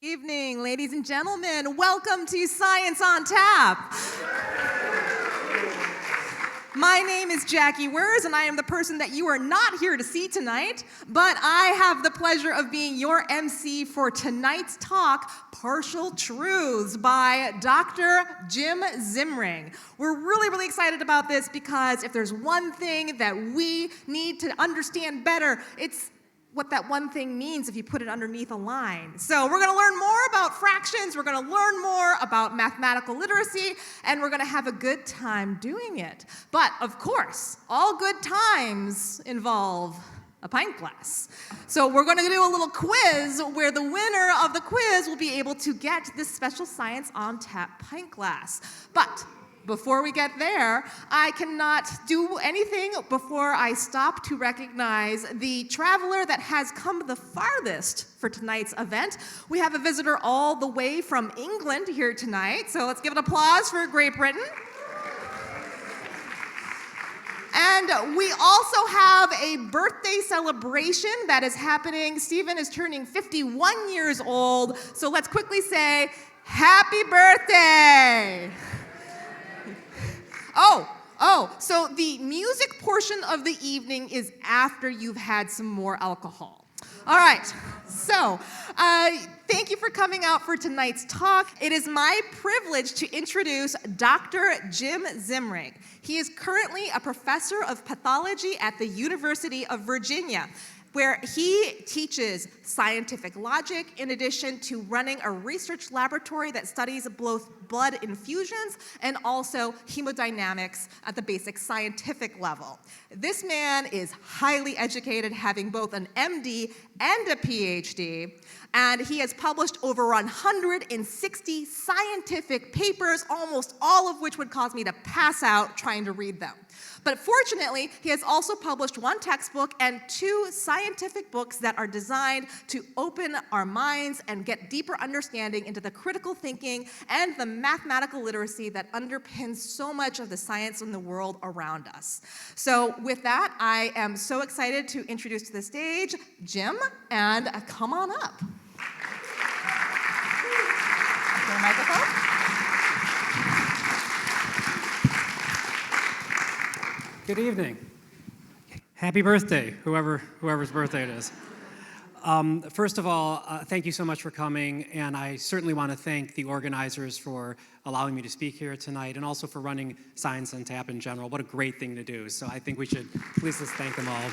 Evening, ladies and gentlemen. Welcome to Science on Tap. My name is Jackie Wers, and I am the person that you are not here to see tonight, but I have the pleasure of being your MC for tonight's talk, Partial Truths by Dr. Jim Zimring. We're really excited about this because if there's one thing that we need to understand better, it's what that one thing means if you put it underneath a line. So we're going to learn more about fractions, we're going to learn more about mathematical literacy, and we're going to have a good time doing it. But of course, all good times involve a pint glass. So we're going to do a little quiz where the winner of the quiz will be able to get this special Science on Tap pint glass. But before we get there, I cannot do anything before I stop to recognize the traveler that has come the farthest for tonight's event. We have a visitor all the way from England here tonight, so let's give an applause for Great Britain. And we also have a birthday celebration that is happening. Stephen is turning 51 years old, so let's quickly say, happy birthday! So the music portion of the evening is after you've had some more alcohol. All right, so thank you for coming out for tonight's talk. It is my privilege to introduce Dr. Jim Zimring. He is currently a professor of pathology at the University of Virginia, where he teaches scientific logic in addition to running a research laboratory that studies both blood infusions and also hemodynamics at the basic scientific level. This man is highly educated, having both an MD and a PhD, and he has published over 160 scientific papers, almost all of which would cause me to pass out trying to read them. But fortunately, he has also published one textbook and 2 scientific books that are designed to open our minds and get deeper understanding into the critical thinking and the mathematical literacy that underpins so much of the science in the world around us. So with that, I am so excited to introduce to the stage Jim, and come on up. Your microphone. Good evening. Happy birthday, whoever's birthday it is. First of all, thank you so much for coming, and I certainly want to thank the organizers for allowing me to speak here tonight, and also for running Science on Tap in general. What a great thing to do. So I think we should please just thank them all.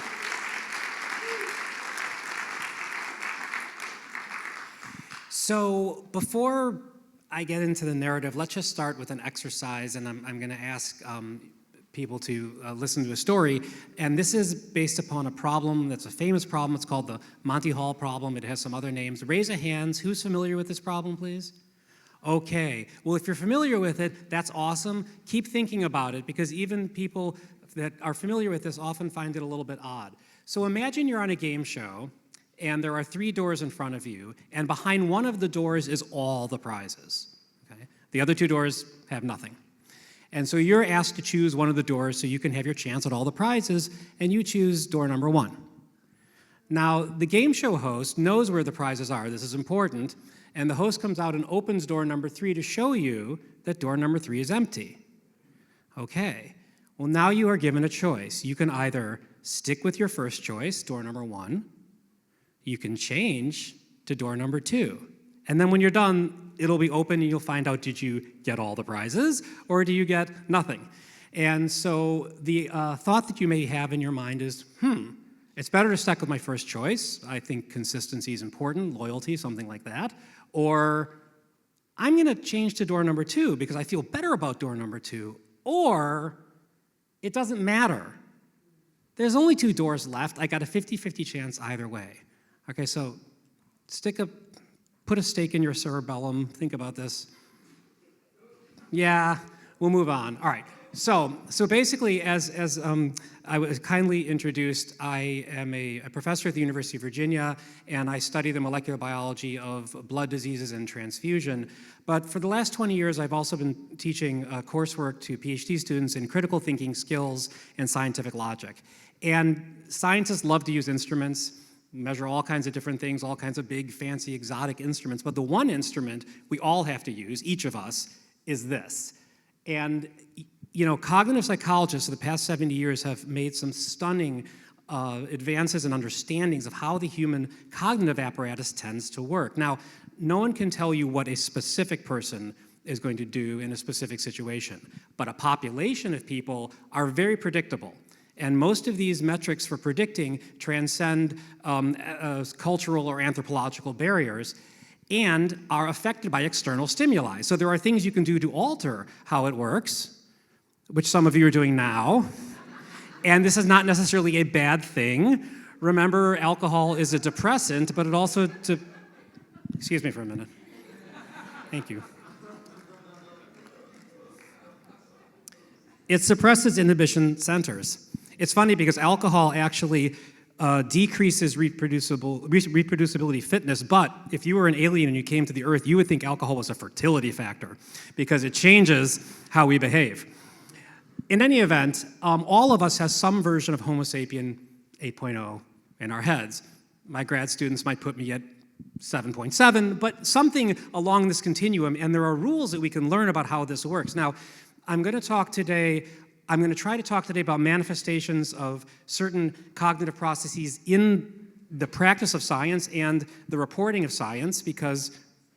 So before I get into the narrative, let's just start with an exercise, and I'm going to ask people to listen to a story, and this is based upon a problem that's a famous problem. It's called the Monty problem. It has some other names. Raise a hand. Who's familiar with this problem, please? Okay. Well, if you're familiar with it, that's awesome. Keep thinking about it, because even people that are familiar with this often find it a little bit odd. So imagine you're on a game show, and there are 3 doors in front of you, and behind one of the doors is all the prizes. Okay? The other 2 doors have nothing. And so you're asked to choose one of the doors so you can have your chance at all the prizes, and you choose door number 1. Now, the game show host knows where the prizes are. This is important. And the host comes out and opens door number 3 to show you that door number 3 is empty. Okay. Well, now you are given a choice. You can either stick with your first choice, door number 1. You can change to door number 2. And then when you're done, it'll be open and you'll find out, did you get all the prizes or do you get nothing? And so the thought that you may have in your mind is, it's better to stick with my first choice. I think consistency is important, loyalty, something like that. Or I'm going to change to door number 2 because I feel better about door number 2. Or it doesn't matter. There's only 2 doors left. I got a 50-50 chance either way. Okay, so put a stake in your cerebellum. Think about this. Yeah, we'll move on. All right. So basically, as I was kindly introduced, I am a professor at the University of Virginia, and I study the molecular biology of blood diseases and transfusion. But for the last 20 years, I've also been teaching coursework to PhD students in critical thinking skills and scientific logic. And scientists love to use instruments. measure all kinds of different things, all kinds of big, fancy, exotic instruments. But the one instrument we all have to use, each of us, is this. And, cognitive psychologists of the past 70 years have made some stunning advances and understandings of how the human cognitive apparatus tends to work. Now, no one can tell you what a specific person is going to do in a specific situation, but a population of people are very predictable. And most of these metrics for predicting transcend cultural or anthropological barriers and are affected by external stimuli. So there are things you can do to alter how it works, which some of you are doing now. And this is not necessarily a bad thing. Remember, alcohol is a depressant, but it also, excuse me for a minute. Thank you. It suppresses inhibition centers. It's funny because alcohol actually decreases reproducibility fitness, but if you were an alien and you came to the Earth, you would think alcohol was a fertility factor because it changes how we behave. In any event, all of us has some version of Homo sapien 8.0 in our heads. My grad students might put me at 7.7, but something along this continuum, and there are rules that we can learn about how this works. Now, I'm going to try to talk today about manifestations of certain cognitive processes in the practice of science and the reporting of science, because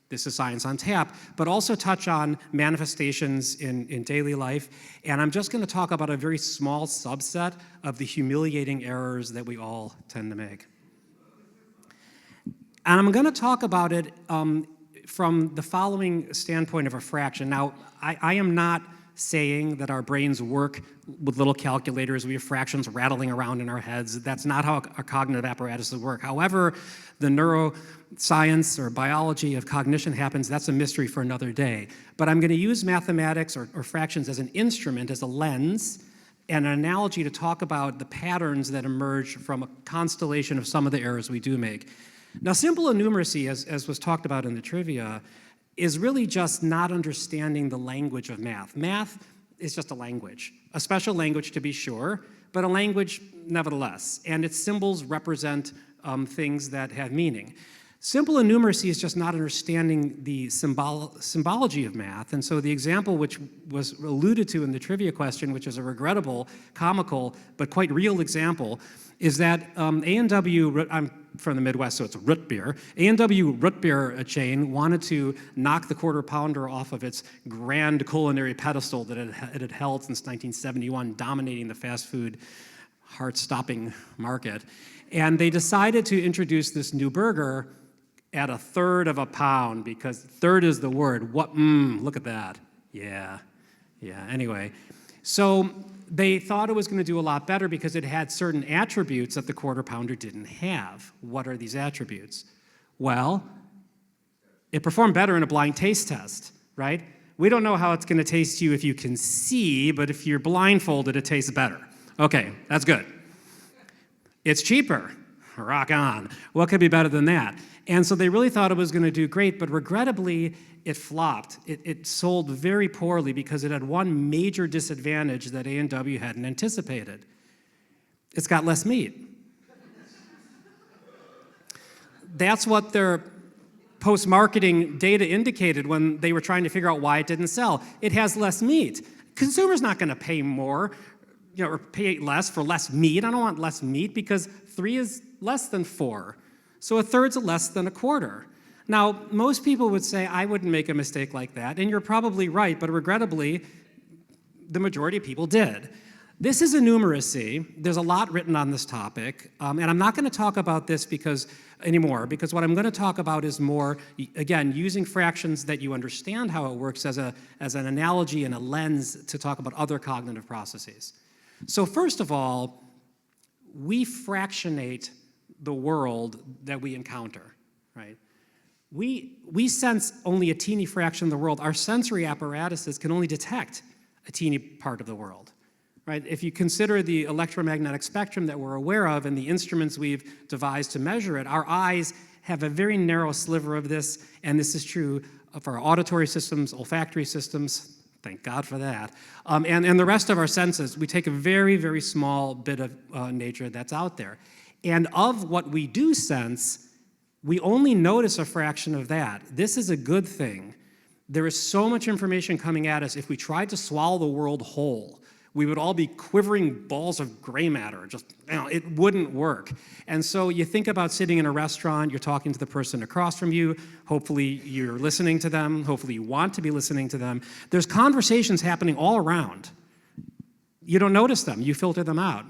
this is science on tap, but also touch on manifestations in daily life. And I'm just going to talk about a very small subset of the humiliating errors that we all tend to make. And I'm going to talk about it from the following standpoint of a fraction. Now, I am not saying that our brains work with little calculators, we have fractions rattling around in our heads. That's not how our cognitive apparatuses work. However, the neuroscience or biology of cognition happens, that's a mystery for another day. But I'm going to use mathematics or fractions as an instrument, as a lens, and an analogy to talk about the patterns that emerge from a constellation of some of the errors we do make. Now, simple innumeracy, as was talked about in the trivia, is really just not understanding the language of math. Math is just a language, a special language to be sure, but a language nevertheless, and its symbols represent things that have meaning. Simple innumeracy is just not understanding the symbology of math, and so the example which was alluded to in the trivia question, which is a regrettable, comical, but quite real example, is that A&W, I'm from the Midwest, so it's root beer. A&W root beer chain wanted to knock the Quarter Pounder off of its grand culinary pedestal that it had held since 1971, dominating the fast food, heart-stopping market. And they decided to introduce this new burger at a third of a pound, because third is the word. Look at that. Yeah, anyway. So they thought it was going to do a lot better because it had certain attributes that the Quarter Pounder didn't have. What are these attributes? Well, it performed better in a blind taste test, right? We don't know how it's going to taste to you if you can see, but if you're blindfolded, it tastes better. Okay, that's good. It's cheaper. Rock on. What could be better than that? And so they really thought it was going to do great, but regrettably, it flopped. It sold very poorly because it had one major disadvantage that A&W hadn't anticipated. It's got less meat. That's what their post-marketing data indicated when they were trying to figure out why it didn't sell. It has less meat. Consumer's not going to pay more, or pay less for less meat. I don't want less meat because 3 is less than 4. So a third's less than a quarter. Now, most people would say, I wouldn't make a mistake like that, and you're probably right, but regrettably, the majority of people did. This is innumeracy. There's a lot written on this topic, and I'm not going to talk about this anymore, because what I'm going to talk about is more, again, using fractions that you understand how it works as an analogy and a lens to talk about other cognitive processes. So first of all, we fractionate the world that we encounter, right? We sense only a teeny fraction of the world. Our sensory apparatuses can only detect a teeny part of the world, right? If you consider the electromagnetic spectrum that we're aware of and the instruments we've devised to measure it, our eyes have a very narrow sliver of this, and this is true of our auditory systems, olfactory systems, thank God for that, and the rest of our senses. We take a very, very small bit of nature that's out there. And of what we do sense, we only notice a fraction of that. This is a good thing. There is so much information coming at us. If we tried to swallow the world whole, we would all be quivering balls of gray matter. Just, it wouldn't work. And so you think about sitting in a restaurant, you're talking to the person across from you, hopefully you're listening to them, hopefully you want to be listening to them. There's conversations happening all around. You don't notice them, you filter them out.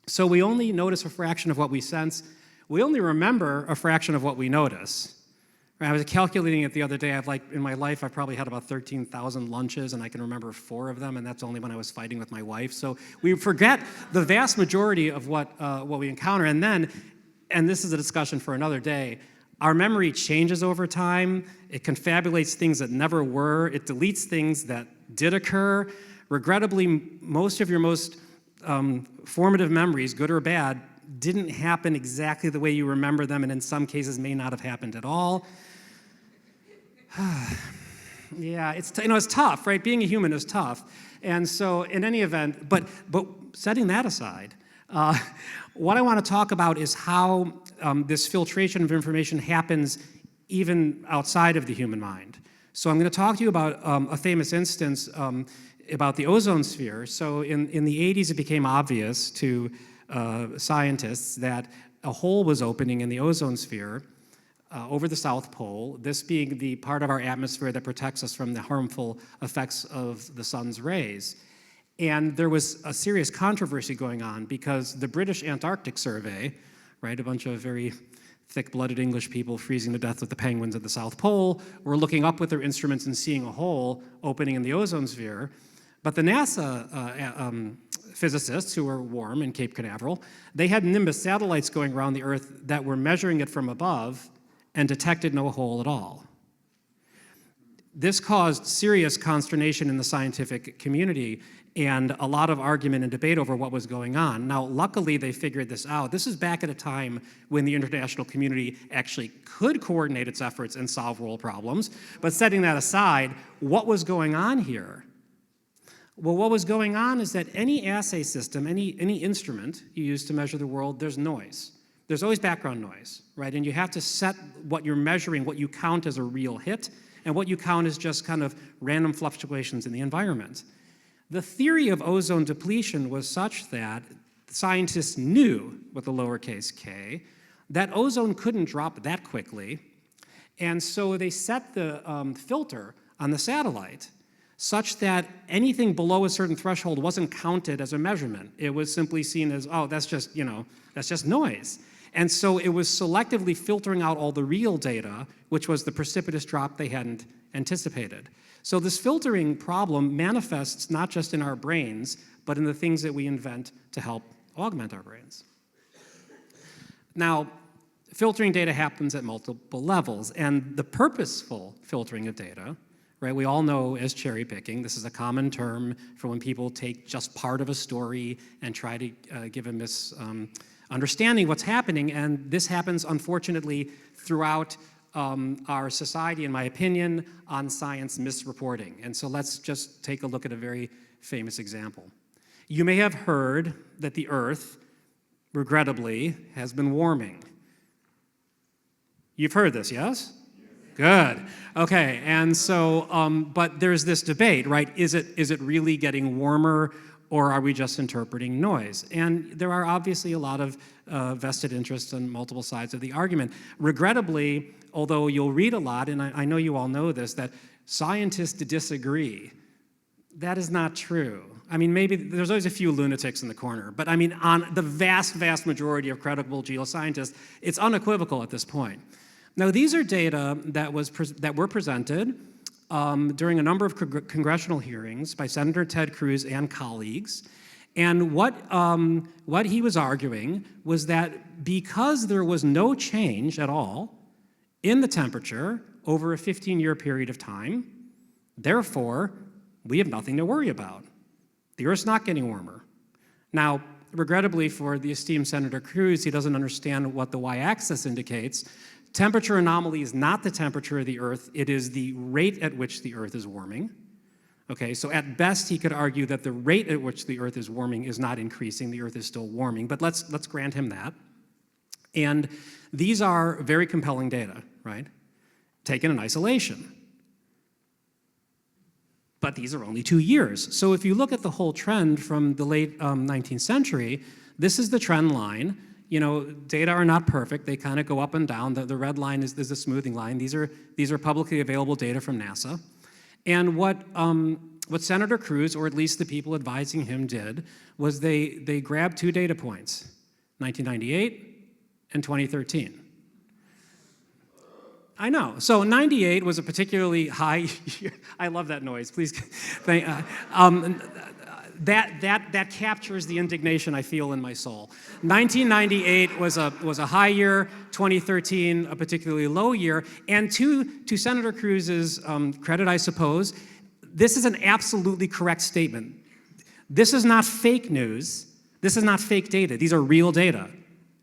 So we only notice a fraction of what we sense. We only remember a fraction of what we notice. I was calculating it the other day. In my life, I've probably had about 13,000 lunches, and I can remember 4 of them, and that's only when I was fighting with my wife. So we forget the vast majority of what we encounter. And then, and this is a discussion for another day, our memory changes over time. It confabulates things that never were. It deletes things that did occur. Regrettably, most of your most formative memories, good or bad, didn't happen exactly the way you remember them, and in some cases may not have happened at all. Yeah, it's tough, right? Being a human is tough. And so in any event, but setting that aside, what I want to talk about is how this filtration of information happens even outside of the human mind. So I'm going to talk to you about a famous instance about the ozone sphere. So in the 80s, it became obvious to scientists that a hole was opening in the ozone sphere over the South Pole, this being the part of our atmosphere that protects us from the harmful effects of the sun's rays. And there was a serious controversy going on because the British Antarctic Survey, right, a bunch of very thick-blooded English people freezing to death with the penguins at the South Pole, were looking up with their instruments and seeing a hole opening in the ozone sphere. But the NASA physicists who were warm in Cape Canaveral, they had Nimbus satellites going around the Earth that were measuring it from above and detected no hole at all. This caused serious consternation in the scientific community and a lot of argument and debate over what was going on. Now, luckily, they figured this out. This is back at a time when the international community actually could coordinate its efforts and solve world problems. But setting that aside, what was going on here? Well, what was going on is that any assay system, any instrument you use to measure the world, there's noise. There's always background noise, right? And you have to set what you're measuring, what you count as a real hit, and what you count as just kind of random fluctuations in the environment. The theory of ozone depletion was such that scientists knew, with a lowercase k, that ozone couldn't drop that quickly, and so they set the filter on the satellite such that anything below a certain threshold wasn't counted as a measurement. It was simply seen as, oh, that's just noise. And so it was selectively filtering out all the real data, which was the precipitous drop they hadn't anticipated. So this filtering problem manifests not just in our brains, but in the things that we invent to help augment our brains. Now, filtering data happens at multiple levels, and the purposeful filtering of data, right, we all know as cherry picking. This is a common term for when people take just part of a story and try to give a misunderstanding what's happening, and this happens, unfortunately, throughout our society, in my opinion, on science misreporting. And so let's just take a look at a very famous example. You may have heard that the Earth, regrettably, has been warming. You've heard this, yes? Good. Okay, and so, but there's this debate, right? Is it really getting warmer, or are we just interpreting noise? And there are obviously a lot of vested interests on multiple sides of the argument. Regrettably, although you'll read a lot, and I know you all know this, that scientists disagree. That is not true. I mean, maybe there's always a few lunatics in the corner, but I mean, on the vast, vast majority of credible geoscientists, it's unequivocal at this point. Now, these are data that were presented during a number of congressional hearings by Senator Ted Cruz and colleagues. And what he was arguing was that because there was no change at all in the temperature over a 15-year period of time, therefore, we have nothing to worry about. The Earth's not getting warmer. Now, regrettably for the esteemed Senator Cruz, he doesn't understand what the y-axis indicates. Temperature anomaly is not the temperature of the Earth, it is the rate at which the Earth is warming. Okay, so at best he could argue that the rate at which the Earth is warming is not increasing, the Earth is still warming, but let's grant him that. And these are very compelling data, right? Taken in isolation. But these are only 2 years. So if you look at the whole trend from the late 19th century, this is the trend line. You know, data are not perfect. They kind of go up and down. The red line is the smoothing line. These are publicly available data from NASA. And what Senator Cruz, or at least the people advising him, did was they grabbed 2 data points, 1998 and 2013. I know. So 98 was a particularly high year. I love that noise. Please. That captures the indignation I feel in my soul. 1998 was a high year. 2013 a particularly low year. And to Senator Cruz's credit, I suppose, this is an absolutely correct statement. This is not fake news. This is not fake data. These are real data.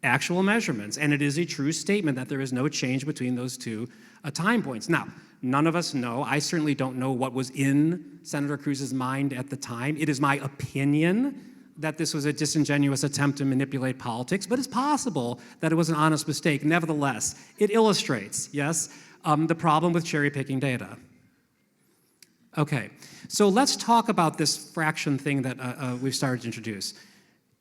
Actual measurements, and it is a true statement that there is no change between those 2 time points. Now, none of us know, I certainly don't know what was in Senator Cruz's mind at the time. It is my opinion that this was a disingenuous attempt to manipulate politics, but it's possible that it was an honest mistake. Nevertheless, it illustrates, yes, the problem with cherry-picking data. Okay, so let's talk about this fraction thing that we've started to introduce.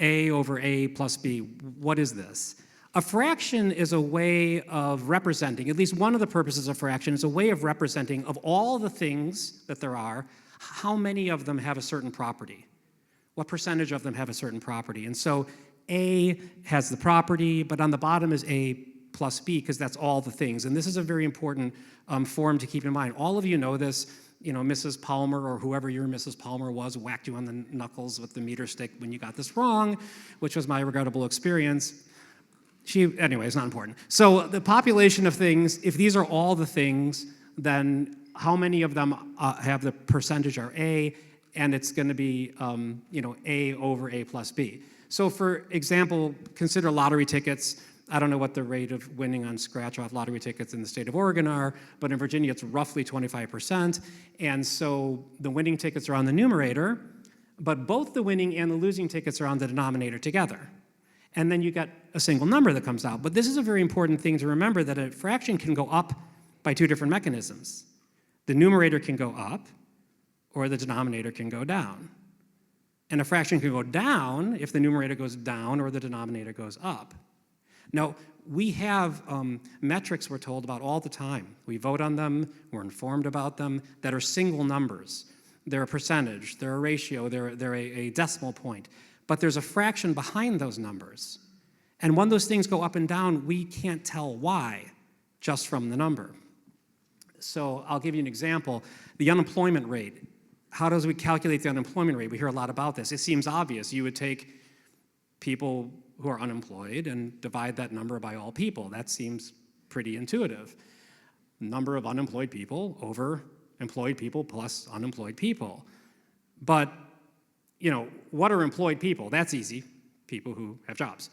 A over A plus B, what is this? A fraction is a way of representing, at least one of the purposes of fraction is a way of representing of all the things that there are, how many of them have a certain property? What percentage of them have a certain property? And so A has the property, but on the bottom is A plus B, because that's all the things. And this is a very important form to keep in mind. All of you know this. You know, Mrs. Palmer, or whoever your Mrs. Palmer was, whacked you on the knuckles with the meter stick when you got this wrong, which was my regrettable experience. Anyway, it's not important. So the population of things, if these are all the things, then how many of them have the percentage are A, and it's going to be, A over A plus B. So for example, consider lottery tickets. I don't know what the rate of winning on scratch-off lottery tickets in the state of Oregon are, but in Virginia it's roughly 25%. And so the winning tickets are on the numerator, but both the winning and the losing tickets are on the denominator together. And then you get a single number that comes out. But this is a very important thing to remember, that a fraction can go up by 2 different mechanisms. The numerator can go up, or the denominator can go down. And a fraction can go down if the numerator goes down or the denominator goes up. Now, we have metrics we're told about all the time. We vote on them, we're informed about them, that are single numbers. They're a percentage, they're a ratio, they're a decimal point. But there's a fraction behind those numbers. And when those things go up and down, we can't tell why just from the number. So I'll give you an example. The unemployment rate. How does we calculate the unemployment rate? We hear a lot about this. It seems obvious. You would take people who are unemployed and divide that number by all people. That seems pretty intuitive. Number of unemployed people over employed people plus unemployed people. But, you know, what are employed people? That's easy. People who have jobs.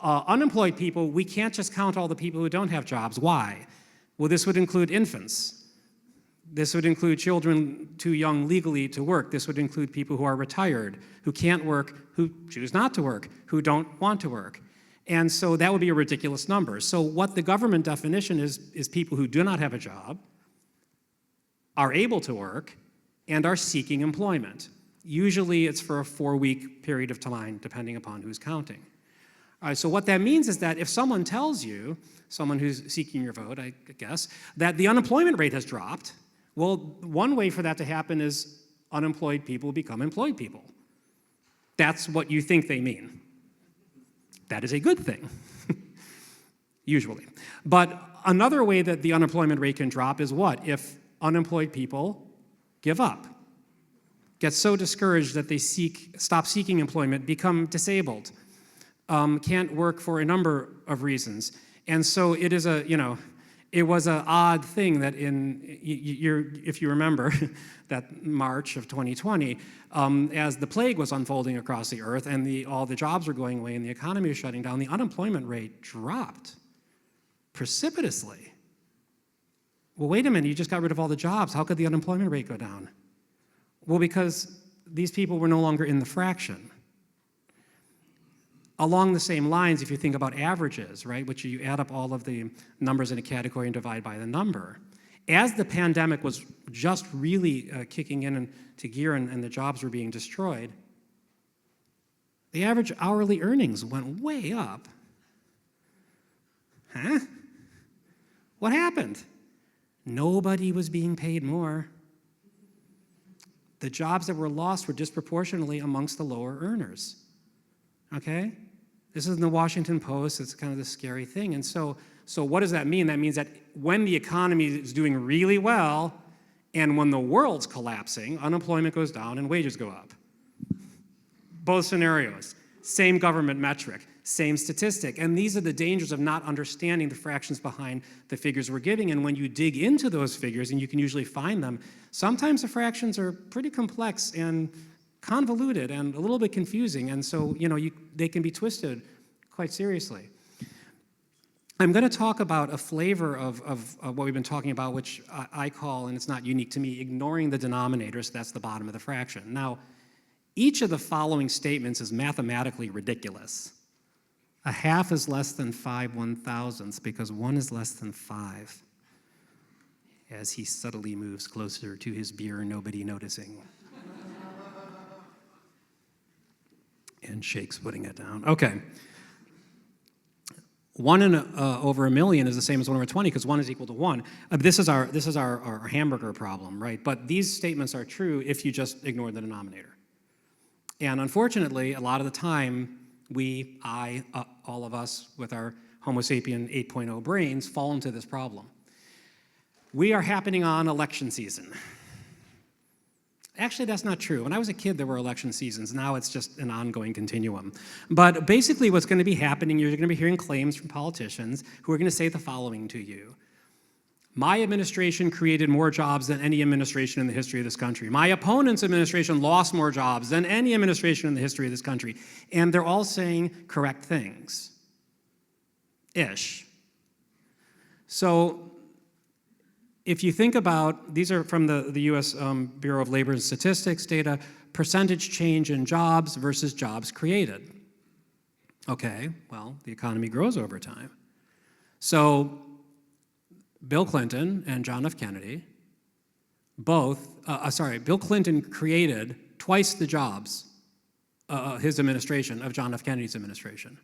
Unemployed people, we can't just count all the people who don't have jobs. Why? Well, this would include infants. This would include children too young legally to work. This would include people who are retired, who can't work, who choose not to work, who don't want to work. And so that would be a ridiculous number. So what the government definition is people who do not have a job, are able to work, and are seeking employment. Usually it's for a 4-week period of time, depending upon who's counting. All right, so what that means is that if someone tells you, someone who's seeking your vote, I guess, that the unemployment rate has dropped, well, one way for that to happen is unemployed people become employed people. That's what you think they mean. That is a good thing, usually. But another way that the unemployment rate can drop is what? If unemployed people give up, get so discouraged that they stop seeking employment, become disabled, can't work for a number of reasons. And so it is it was an odd thing that if you remember, that March of 2020, as the plague was unfolding across the earth and all the jobs were going away and the economy was shutting down, the unemployment rate dropped precipitously. Well, wait a minute, you just got rid of all the jobs. How could the unemployment rate go down? Well, because these people were no longer in the fraction. Along the same lines, if you think about averages, right, which you add up all of the numbers in a category and divide by the number, as the pandemic was just really kicking into gear and the jobs were being destroyed, the average hourly earnings went way up. Huh? What happened? Nobody was being paid more. The jobs that were lost were disproportionately amongst the lower earners. Okay? This is in the Washington Post. It's kind of the scary thing. And so what does that mean? That means that when the economy is doing really well and when the world's collapsing, unemployment goes down and wages go up. Both scenarios, same government metric, same statistic. And these are the dangers of not understanding the fractions behind the figures we're giving. And when you dig into those figures, and you can usually find them, sometimes the fractions are pretty complex and convoluted and a little bit confusing. And so, they can be twisted quite seriously. I'm going to talk about a flavor of what we've been talking about, which I call, and it's not unique to me, ignoring the denominator, so that's the bottom of the fraction. Now, each of the following statements is mathematically ridiculous. A half is less than 5 1,000ths because 1 is less than 5. As he subtly moves closer to his beer, nobody noticing. And shakes putting it down. Okay. 1 over a million is the same as 1 over 20 because 1 is equal to 1. This is our hamburger problem, right? But these statements are true if you just ignore the denominator. And unfortunately, a lot of the time, all of us with our Homo sapien 8.0 brains fall into this problem. We are happening on election season. Actually, that's not true. When I was a kid, there were election seasons. Now it's just an ongoing continuum. But basically what's going to be happening, you're going to be hearing claims from politicians who are going to say the following to you. My administration created more jobs than any administration in the history of this country. My opponent's administration lost more jobs than any administration in the history of this country. And they're all saying correct things. Ish. So if you think about, these are from the US Bureau of Labor and Statistics data, percentage change in jobs versus jobs created. Okay, well, the economy grows over time. So Bill Clinton and John F. Kennedy, Bill Clinton created twice the jobs, his administration, of John F. Kennedy's administration.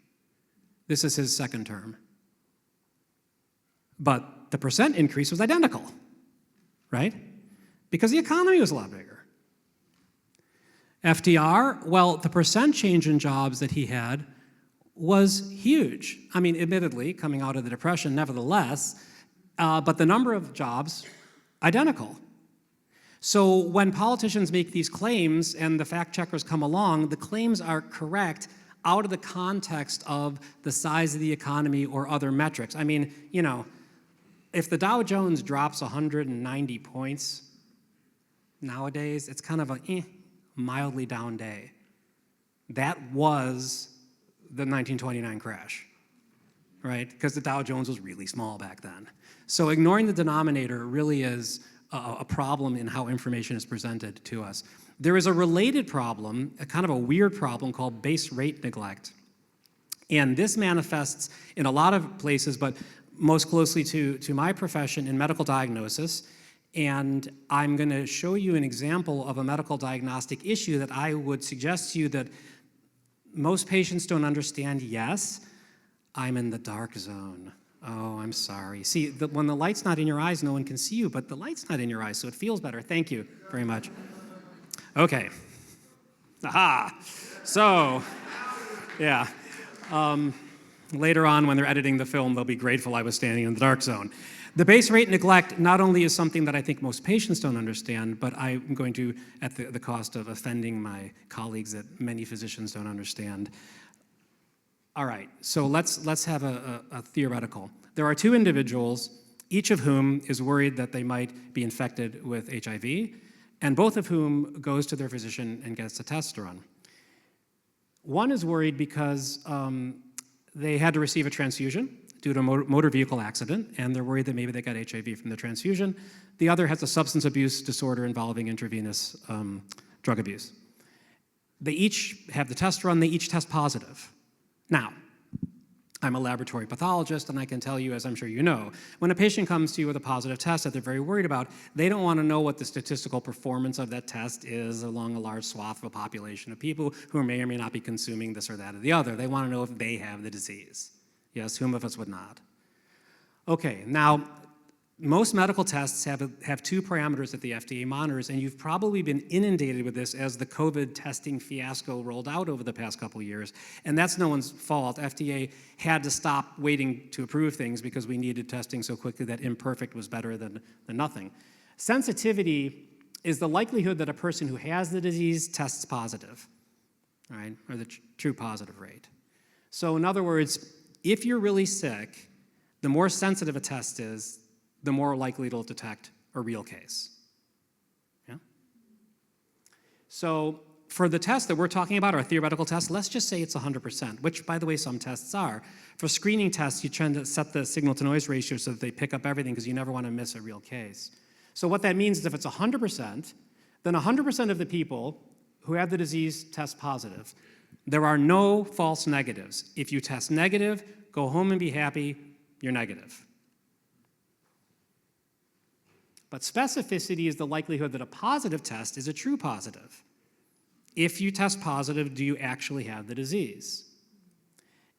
This is his second term. But the percent increase was identical, right? Because the economy was a lot bigger. FDR, well, the percent change in jobs that he had was huge. I mean, admittedly, coming out of the Depression, nevertheless, but the number of jobs, identical. So when politicians make these claims and the fact checkers come along, the claims are correct out of the context of the size of the economy or other metrics. I mean, if the Dow Jones drops 190 points nowadays, it's kind of a mildly down day. That was the 1929 crash, right? Because the Dow Jones was really small back then. So ignoring the denominator really is a problem in how information is presented to us. There is a related problem, a kind of a weird problem called base rate neglect. And this manifests in a lot of places, but most closely to my profession in medical diagnosis. And I'm going to show you an example of a medical diagnostic issue that I would suggest to you that most patients don't understand. Yes, I'm in the dark zone. Oh, I'm sorry. See, when the light's not in your eyes, no one can see you, but the light's not in your eyes, so it feels better. Thank you very much. Okay. Aha. So, yeah. Later on, when they're editing the film, they'll be grateful I was standing in the dark zone. The base rate neglect not only is something that I think most patients don't understand, but I'm going to, at the cost of offending my colleagues, that many physicians don't understand. All right, so let's have a theoretical. There are two individuals, each of whom is worried that they might be infected with HIV, and both of whom goes to their physician and gets a test run. One is worried because they had to receive a transfusion due to a motor vehicle accident, and they're worried that maybe they got HIV from the transfusion. The other has a substance abuse disorder involving intravenous drug abuse. They each have the test run, they each test positive. Now, I'm a laboratory pathologist, and I can tell you, as I'm sure you know, when a patient comes to you with a positive test that they're very worried about, they don't want to know what the statistical performance of that test is along a large swath of a population of people who may or may not be consuming this or that or the other. They want to know if they have the disease. Yes, whom of us would not? Okay, now, most medical tests have two parameters that the FDA monitors, and you've probably been inundated with this as the COVID testing fiasco rolled out over the past couple of years, and that's no one's fault. FDA had to stop waiting to approve things because we needed testing so quickly that imperfect was better than nothing. Sensitivity is the likelihood that a person who has the disease tests positive, all right, or the true positive rate. So in other words, if you're really sick, the more sensitive a test is, the more likely it'll detect a real case. Yeah? So for the test that we're talking about, our theoretical test, let's just say it's 100%, which, by the way, some tests are. For screening tests, you tend to set the signal-to-noise ratio so that they pick up everything because you never want to miss a real case. So what that means is if it's 100%, then 100% of the people who have the disease test positive. There are no false negatives. If you test negative, go home and be happy, you're negative. But specificity is the likelihood that a positive test is a true positive. If you test positive, do you actually have the disease?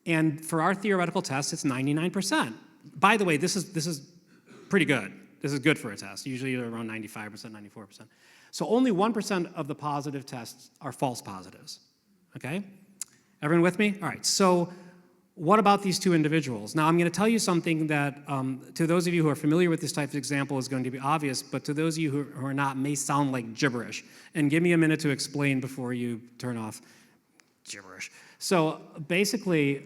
And for our theoretical test, it's 99%. By the way, this is pretty good. This is good for a test. Usually around 95%, 94%. So only 1% of the positive tests are false positives. Okay? Everyone with me? All right. So what about these two individuals? Now, I'm going to tell you something that, to those of you who are familiar with this type of example, is going to be obvious, but to those of you who are not, may sound like gibberish. And give me a minute to explain before you turn off gibberish. So basically,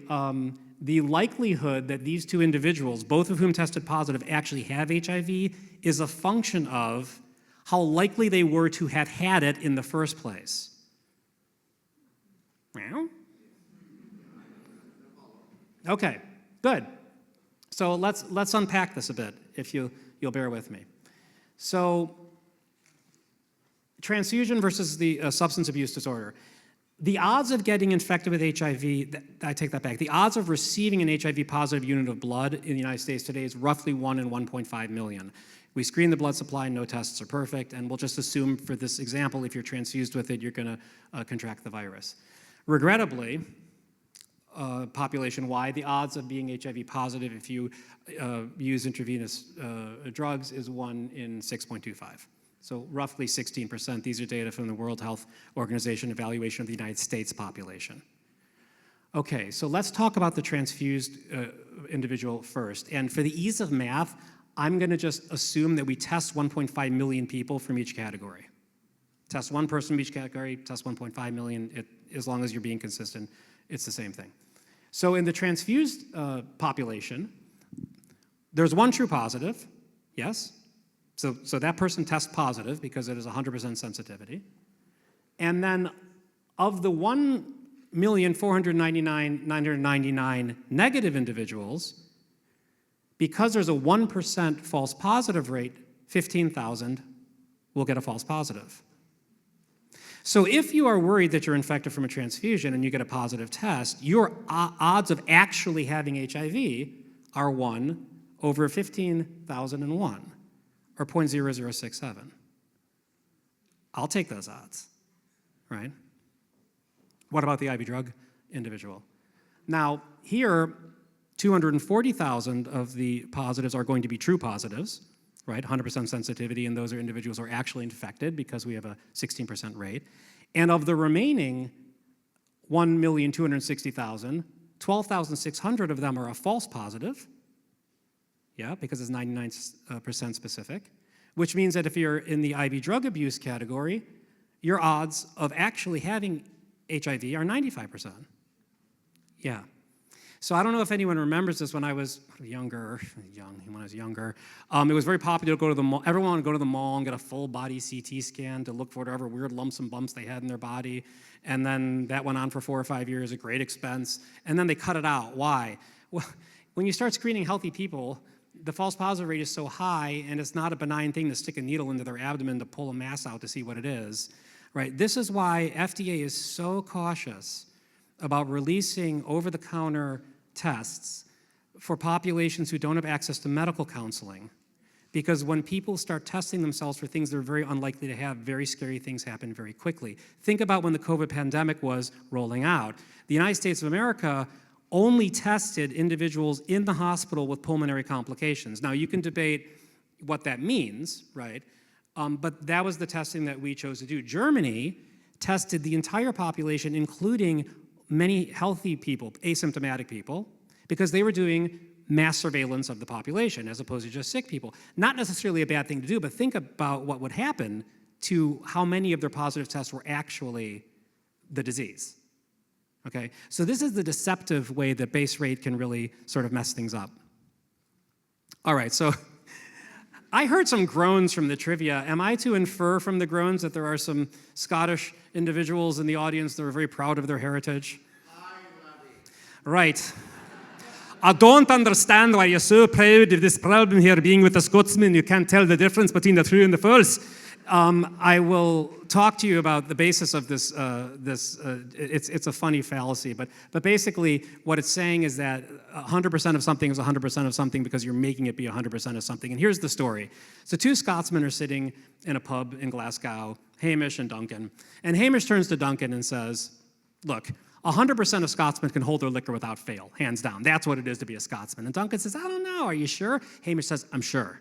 the likelihood that these two individuals, both of whom tested positive, actually have HIV is a function of how likely they were to have had it in the first place. Well, okay, good. So let's unpack this a bit, if you'll bear with me. So transfusion versus the substance abuse disorder. The odds of getting infected with HIV, I take that back. The odds of receiving an HIV-positive unit of blood in the United States today is roughly 1 in 1.5 million. We screen the blood supply, no tests are perfect, and we'll just assume for this example, if you're transfused with it, you're going to contract the virus. Regrettably, population-wide, the odds of being HIV positive if you use intravenous drugs is 1 in 6.25. So roughly 16%. These are data from the World Health Organization evaluation of the United States population. Okay, so let's talk about the transfused individual first. And for the ease of math, I'm going to just assume that we test 1.5 million people from each category. Test one person from each category, test 1.5 million. As long as you're being consistent, it's the same thing. So in the transfused population, there's one true positive, yes? So that person tests positive because it is 100% sensitivity. And then of the 1,499,999 negative individuals, because there's a 1% false positive rate, 15,000 will get a false positive. So if you are worried that you're infected from a transfusion and you get a positive test, your odds of actually having HIV are 1 over 15,001, or 0.0067. I'll take those odds, right? What about the IV drug individual? Now, here, 240,000 of the positives are going to be true positives, right? 100% sensitivity, and those are individuals who are actually infected because we have a 16% rate. And of the remaining 1,260,000, 12,600 of them are a false positive, yeah, because it's 99% specific, which means that if you're in the IV drug abuse category, your odds of actually having HIV are 95%. Yeah. So I don't know if anyone remembers this when I was younger, it was very popular to go to the mall. Everyone would go to the mall and get a full body CT scan to look for whatever weird lumps and bumps they had in their body. And then that went on for 4 or 5 years, a great expense. And then they cut it out. Why? Well, when you start screening healthy people, the false positive rate is so high, and it's not a benign thing to stick a needle into their abdomen to pull a mass out to see what it is, right? This is why FDA is so cautious about releasing over-the-counter tests for populations who don't have access to medical counseling. Because when people start testing themselves for things they're very unlikely to have, very scary things happen very quickly. Think about when the COVID pandemic was rolling out. The United States of America only tested individuals in the hospital with pulmonary complications. Now, you can debate what that means, right? But that was the testing that we chose to do. Germany tested the entire population, including many healthy people, asymptomatic people, because they were doing mass surveillance of the population as opposed to just sick people. Not necessarily a bad thing to do, but think about what would happen to how many of their positive tests were actually the disease. Okay, so this is the deceptive way that base rate can really sort of mess things up. All right, so I heard some groans from the trivia. Am I to infer from the groans that there are some Scottish individuals in the audience that are very proud of their heritage? Right. I don't understand why you're so proud of this problem here, being with a Scotsman. You can't tell the difference between the true and the false. I will talk to you about the basis of this. It's a funny fallacy, but basically what it's saying is that 100% of something is 100% of something because you're making it be 100% of something. And here's the story. So two Scotsmen are sitting in a pub in Glasgow, Hamish and Duncan. And Hamish turns to Duncan and says, look, 100% of Scotsmen can hold their liquor without fail, hands down. That's what it is to be a Scotsman. And Duncan says, I don't know, are you sure? Hamish says, I'm sure.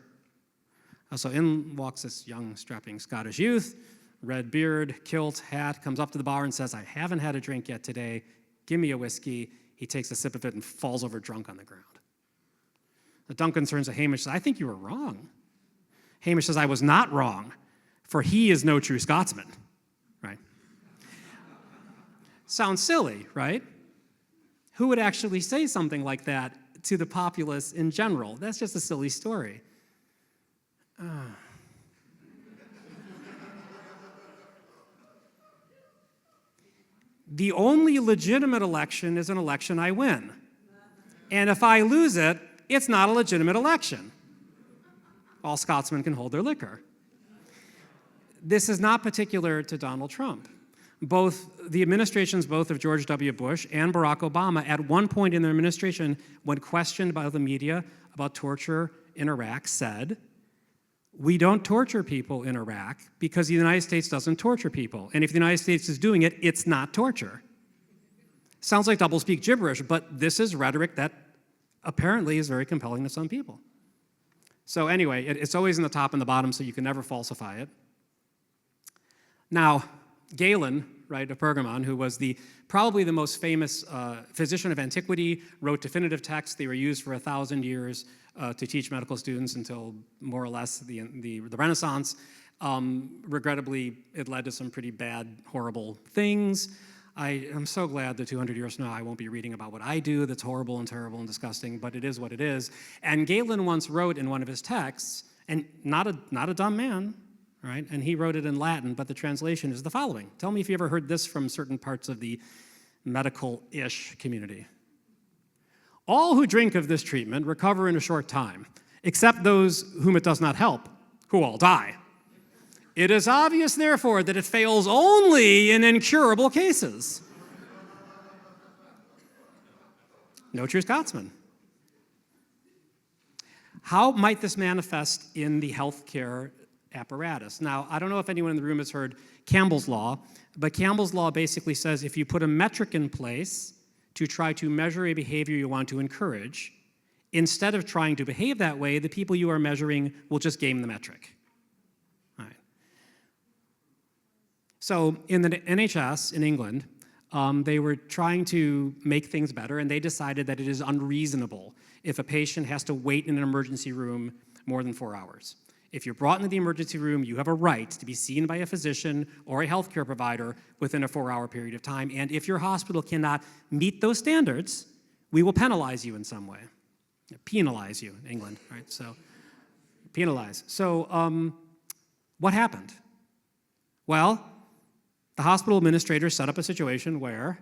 So in walks this young, strapping Scottish youth, red beard, kilt, hat, comes up to the bar and says, I haven't had a drink yet today. Give me a whiskey. He takes a sip of it and falls over drunk on the ground. Duncan turns to Hamish and says, I think you were wrong. Hamish says, I was not wrong, for he is no true Scotsman. Right? Sounds silly, right? Who would actually say something like that to the populace in general? That's just a silly story. The only legitimate election is an election I win. And if I lose it, it's not a legitimate election. All Scotsmen can hold their liquor. This is not particular to Donald Trump. The administrations both of George W. Bush and Barack Obama, at one point in their administration, when questioned by the media about torture in Iraq, said, we don't torture people in Iraq because the United States doesn't torture people. And if the United States is doing it, it's not torture. Sounds like doublespeak gibberish, but this is rhetoric that apparently is very compelling to some people. So anyway, it's always in the top and the bottom, so you can never falsify it. Now, Galen, right, of Pergamon, who was probably the most famous physician of antiquity, wrote definitive texts. They were used for 1,000 years to teach medical students until more or less the Renaissance. Regrettably, it led to some pretty bad, horrible things. I am so glad that 200 years from now I won't be reading about what I do that's horrible and terrible and disgusting, but it is what it is. And Galen once wrote in one of his texts, and not a dumb man, right? And he wrote it in Latin, but the translation is the following. Tell me if you ever heard this from certain parts of the medical-ish community. All who drink of this treatment recover in a short time, except those whom it does not help, who all die. It is obvious, therefore, that it fails only in incurable cases. No true Scotsman. How might this manifest in the healthcare apparatus? Now, I don't know if anyone in the room has heard Campbell's Law, but Campbell's Law basically says if you put a metric in place to try to measure a behavior you want to encourage, instead of trying to behave that way, the people you are measuring will just game the metric. All right. So in the NHS in England, they were trying to make things better, and they decided that it is unreasonable if a patient has to wait in an emergency room more than 4 hours. If you're brought into the emergency room, you have a right to be seen by a physician or a healthcare provider within a 4-hour period of time. And if your hospital cannot meet those standards, we will penalize you in some way. Penalize you in England, right? So, penalize. So, what happened? Well, the hospital administrators set up a situation where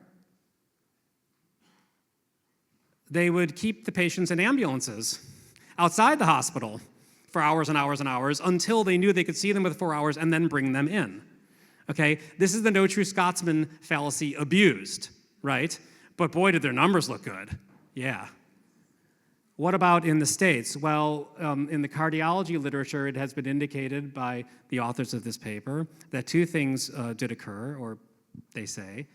they would keep the patients in ambulances outside the hospital for hours and hours and hours until they knew they could see them with 4 hours and then bring them in. Okay? This is the no true Scotsman fallacy abused. right? But boy, did their numbers look good. Yeah. What about in the States? Well, in the cardiology literature, it has been indicated by the authors of this paper that two things did occur, or they say,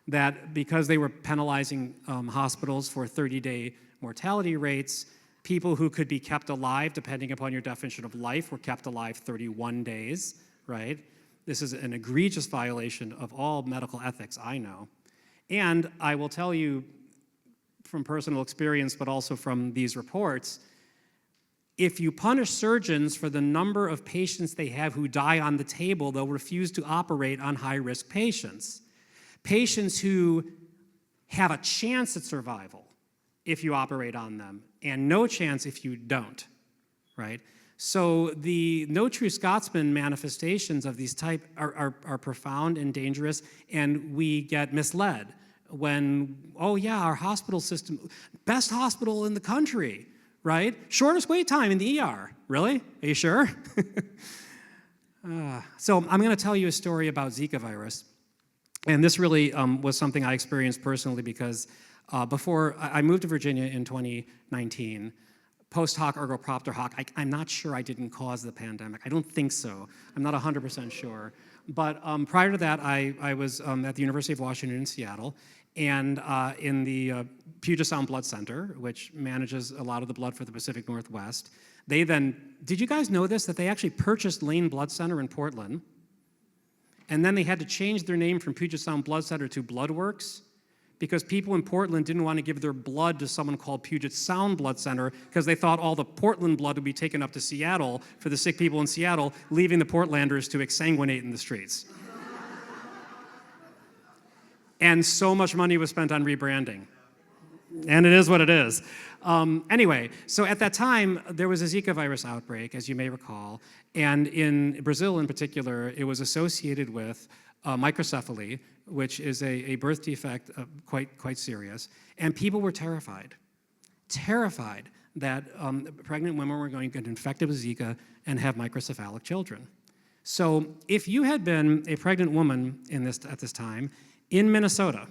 that because they were penalizing hospitals for 30-day mortality rates, people who could be kept alive, depending upon your definition of life, were kept alive 31 days, right? This is an egregious violation of all medical ethics, I know. And I will tell you from personal experience, but also from these reports, if you punish surgeons for the number of patients they have who die on the table, they'll refuse to operate on high-risk patients. Patients who have a chance at survival if you operate on them, and no chance if you don't, right? So the no true Scotsman manifestations of these type are profound and dangerous, and we get misled when, oh yeah, our hospital system, best hospital in the country, right? Shortest wait time in the ER. Really? Are you sure? So I'm going to tell you a story about Zika virus. And this really was something I experienced personally because before I moved to Virginia in 2019, post hoc ergo propter hoc, I'm not sure I didn't cause the pandemic. I don't think so. I'm not 100% sure. But prior to that, I was at the University of Washington in Seattle, and in the Puget Sound Blood Center, which manages a lot of the blood for the Pacific Northwest. They then, did you guys know this, that they actually purchased Lane Blood Center in Portland, and then they had to change their name from Puget Sound Blood Center to Bloodworks, because people in Portland didn't want to give their blood to someone called Puget Sound Blood Center because they thought all the Portland blood would be taken up to Seattle for the sick people in Seattle, leaving the Portlanders to exsanguinate in the streets. And so much money was spent on rebranding. And it is what it is. Anyway, so at that time, there was a Zika virus outbreak, as you may recall, and in Brazil in particular, it was associated with microcephaly, which is a birth defect, quite serious, and people were terrified that pregnant women were going to get infected with Zika and have microcephalic children. So if you had been a pregnant woman at this time in Minnesota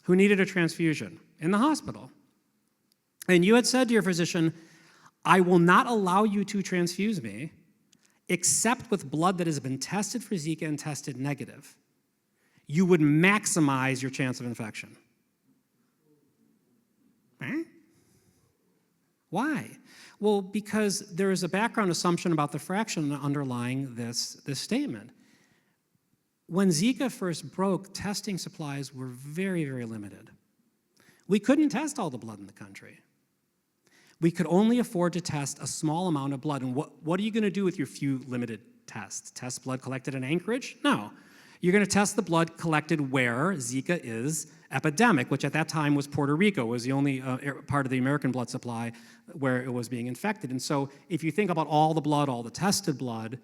who needed a transfusion in the hospital, and you had said to your physician, I will not allow you to transfuse me except with blood that has been tested for Zika and tested negative, you would maximize your chance of infection. Eh? Why? Well, because there is a background assumption about the fraction underlying this statement. When Zika first broke, testing supplies were very, very limited. We couldn't test all the blood in the country. We could only afford to test a small amount of blood. And what are you going to do with your few limited tests? Test blood collected in Anchorage? No. You're going to test the blood collected where Zika is epidemic, which at that time was Puerto Rico, was the only part of the American blood supply where it was being infected. And so if you think about all the blood, all the tested blood,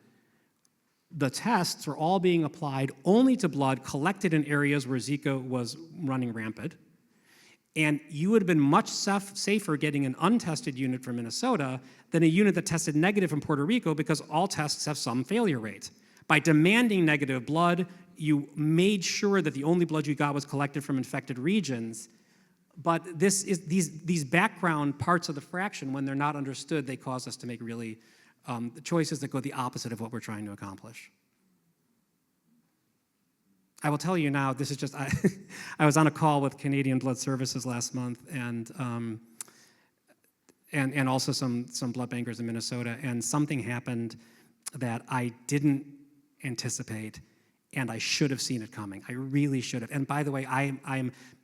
the tests are all being applied only to blood collected in areas where Zika was running rampant. And you would have been much safer getting an untested unit from Minnesota than a unit that tested negative from Puerto Rico, because all tests have some failure rate. By demanding negative blood, you made sure that the only blood you got was collected from infected regions. But these background parts of the fraction, when they're not understood, they cause us to make really choices that go the opposite of what we're trying to accomplish. I will tell you now, this is just, I was on a call with Canadian Blood Services last month, and also some blood bankers in Minnesota, and something happened that I didn't anticipate, and I should have seen it coming. I really should have. And by the way,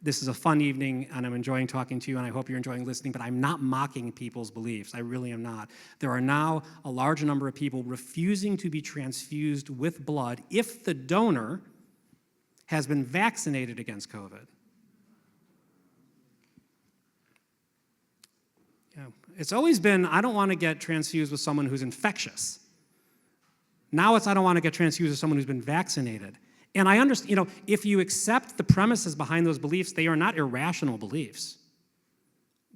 this is a fun evening, and I'm enjoying talking to you, and I hope you're enjoying listening, but I'm not mocking people's beliefs. I really am not. There are now a large number of people refusing to be transfused with blood if the donor has been vaccinated against COVID. Yeah. It's always been, I don't want to get transfused with someone who's infectious. Now it's, I don't want to get transfused with someone who's been vaccinated. And I understand, if you accept the premises behind those beliefs, they are not irrational beliefs.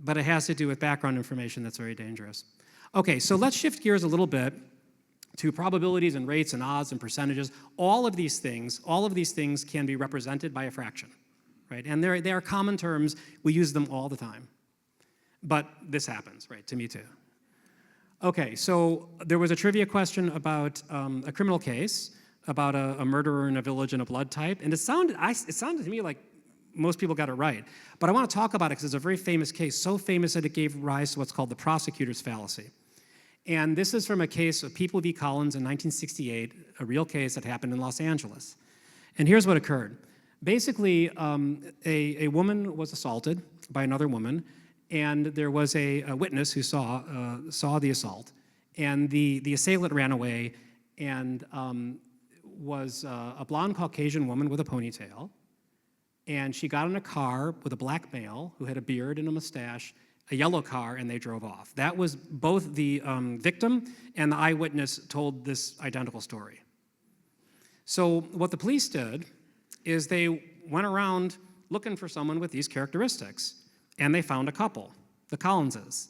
But it has to do with background information that's very dangerous. Okay, so let's shift gears a little bit to probabilities and rates and odds and percentages. All of these things can be represented by a fraction, right? And they are common terms. We use them all the time. But this happens, right, to me too. Okay, so there was a trivia question about a criminal case about a murderer in a village and a blood type, and it sounded to me like most people got it right. But I want to talk about it because it's a very famous case, so famous that it gave rise to what's called the prosecutor's fallacy. And this is from a case of People v. Collins in 1968, a real case that happened in Los Angeles. And here's what occurred. Basically, a woman was assaulted by another woman, and there was a witness who saw the assault. And the assailant ran away and was a blonde Caucasian woman with a ponytail. And she got in a car with a black male who had a beard and a mustache, a yellow car, and they drove off. That was both the victim and the eyewitness told this identical story. So what the police did is they went around looking for someone with these characteristics, and they found a couple, the Collinses,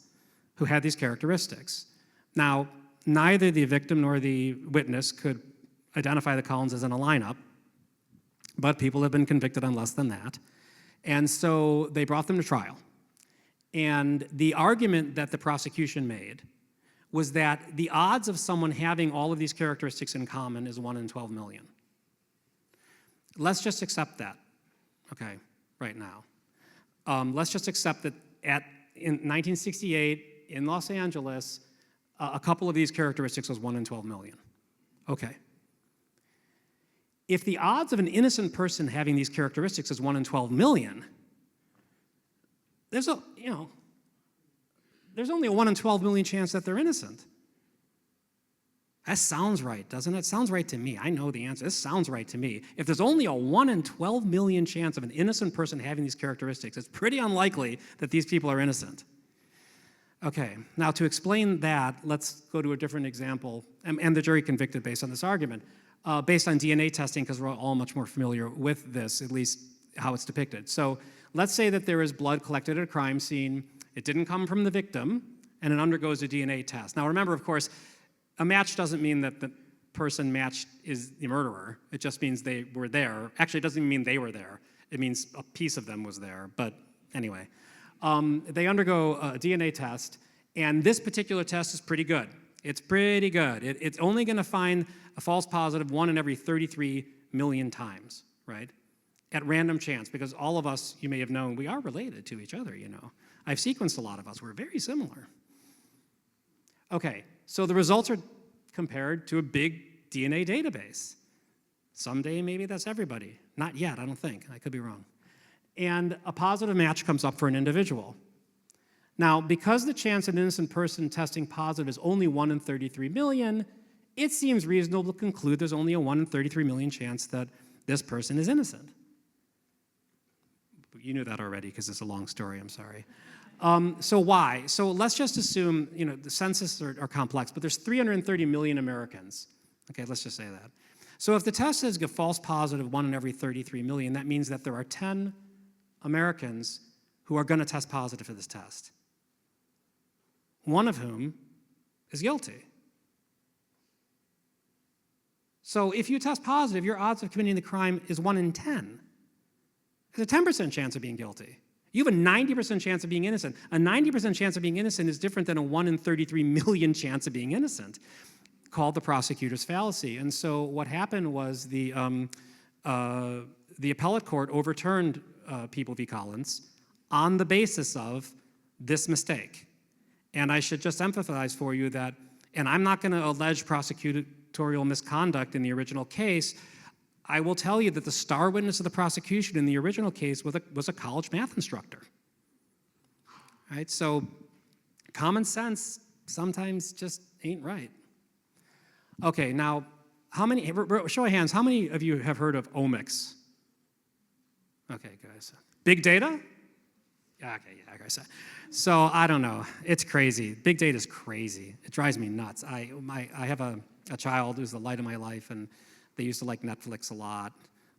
who had these characteristics. Now, neither the victim nor the witness could identify the Collinses in a lineup, but people have been convicted on less than that. And so they brought them to trial. And the argument that the prosecution made was that the odds of someone having all of these characteristics in common is 1 in 12 million. Let's just accept that, okay, right now. Let's just accept that in 1968, in Los Angeles, a couple of these characteristics was 1 in 12 million. Okay. If the odds of an innocent person having these characteristics is 1 in 12 million, there's only a 1 in 12 million chance that they're innocent. That sounds right, doesn't it? Sounds right to me. I know the answer. This sounds right to me. If there's only a 1 in 12 million chance of an innocent person having these characteristics, it's pretty unlikely that these people are innocent. Okay, now to explain that, let's go to a different example, and the jury convicted based on this argument, based on DNA testing, because we're all much more familiar with this, at least how it's depicted. So let's say that there is blood collected at a crime scene. It didn't come from the victim, and it undergoes a DNA test. Now remember, of course, a match doesn't mean that the person matched is the murderer. It just means they were there. Actually, it doesn't even mean they were there. It means a piece of them was there. But anyway, they undergo a DNA test, and this particular test is pretty good. It's pretty good. It's only going to find a false positive 1 in every 33 million times, right? At random chance, because all of us, you may have known, we are related to each other, you know. I've sequenced a lot of us. We're very similar. Okay, so the results are compared to a big DNA database. Someday, maybe that's everybody. Not yet, I don't think. I could be wrong. And a positive match comes up for an individual. Now, because the chance of an innocent person testing positive is only 1 in 33 million, it seems reasonable to conclude there's only a 1 in 33 million chance that this person is innocent. You knew that already because it's a long story, I'm sorry. So why? So let's just assume, the census are complex, but there's 330 million Americans. Okay, let's just say that. So if the test says a false positive 1 in every 33 million, that means that there are 10 Americans who are going to test positive for this test, one of whom is guilty. So if you test positive, your odds of committing the crime is 1 in 10. There's a 10% chance of being guilty. You have a 90% chance of being innocent. A 90% chance of being innocent is different than a 1 in 33 million chance of being innocent, called the prosecutor's fallacy. And so what happened was the appellate court overturned People v. Collins on the basis of this mistake. And I should just emphasize for you that, and I'm not going to allege prosecutorial misconduct in the original case, I will tell you that the star witness of the prosecution in the original case was a college math instructor. Right? So common sense sometimes just ain't right. Okay, now, show of hands, how many of you have heard of omics? Okay, guys. Big data? Yeah, okay, yeah, guys. So I don't know. It's crazy. Big data is crazy. It drives me nuts. I have a child who's the light of my life, and they used to like Netflix a lot,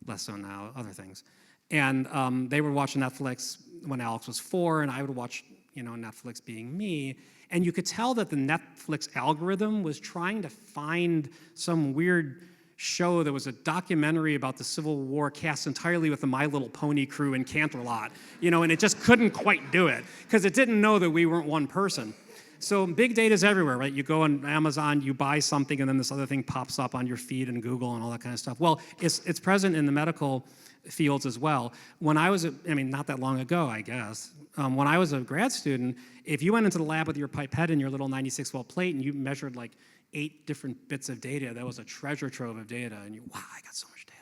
less so now, other things. And they would watch Netflix when Alex was 4, and I would watch, Netflix being me. And you could tell that the Netflix algorithm was trying to find some weird show. There was a documentary about the Civil War cast entirely with the My Little Pony crew in Canterlot, and it just couldn't quite do it because it didn't know that we weren't one person. So big data is everywhere, right? You go on Amazon, you buy something, and then this other thing pops up on your feed and Google and all that kind of stuff. Well, it's present in the medical fields as well. When I was, not that long ago, I guess, when I was a grad student, if you went into the lab with your pipette and your little 96-well plate and you measured like 8 different bits of data, that was a treasure trove of data, and wow, I got so much data.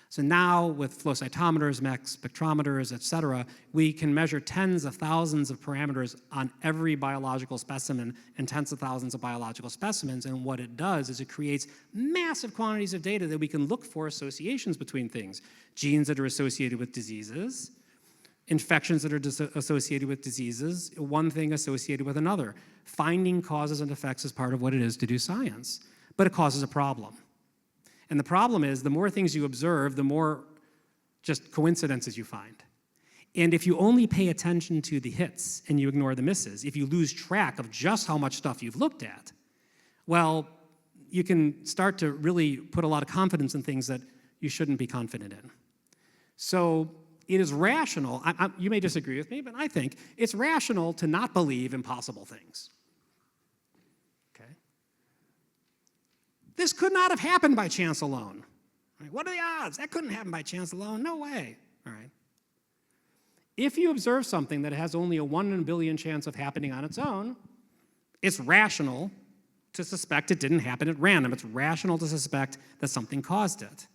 So now with flow cytometers, mass spectrometers, et cetera, we can measure tens of thousands of parameters on every biological specimen and tens of thousands of biological specimens, and what it does is it creates massive quantities of data that we can look for associations between things. Genes that are associated with diseases, infections that are associated with diseases, one thing associated with another. Finding causes and effects is part of what it is to do science, but it causes a problem. And the problem is, the more things you observe, the more just coincidences you find. And if you only pay attention to the hits and you ignore the misses, if you lose track of just how much stuff you've looked at, well, you can start to really put a lot of confidence in things that you shouldn't be confident in. So it is rational, you may disagree with me, but I think it's rational to not believe impossible things. Okay? This could not have happened by chance alone. Right? What are the odds? That couldn't happen by chance alone. No way. All right. If you observe something that has only a 1 in a billion chance of happening on its own, it's rational to suspect it didn't happen at random. It's rational to suspect that something caused it.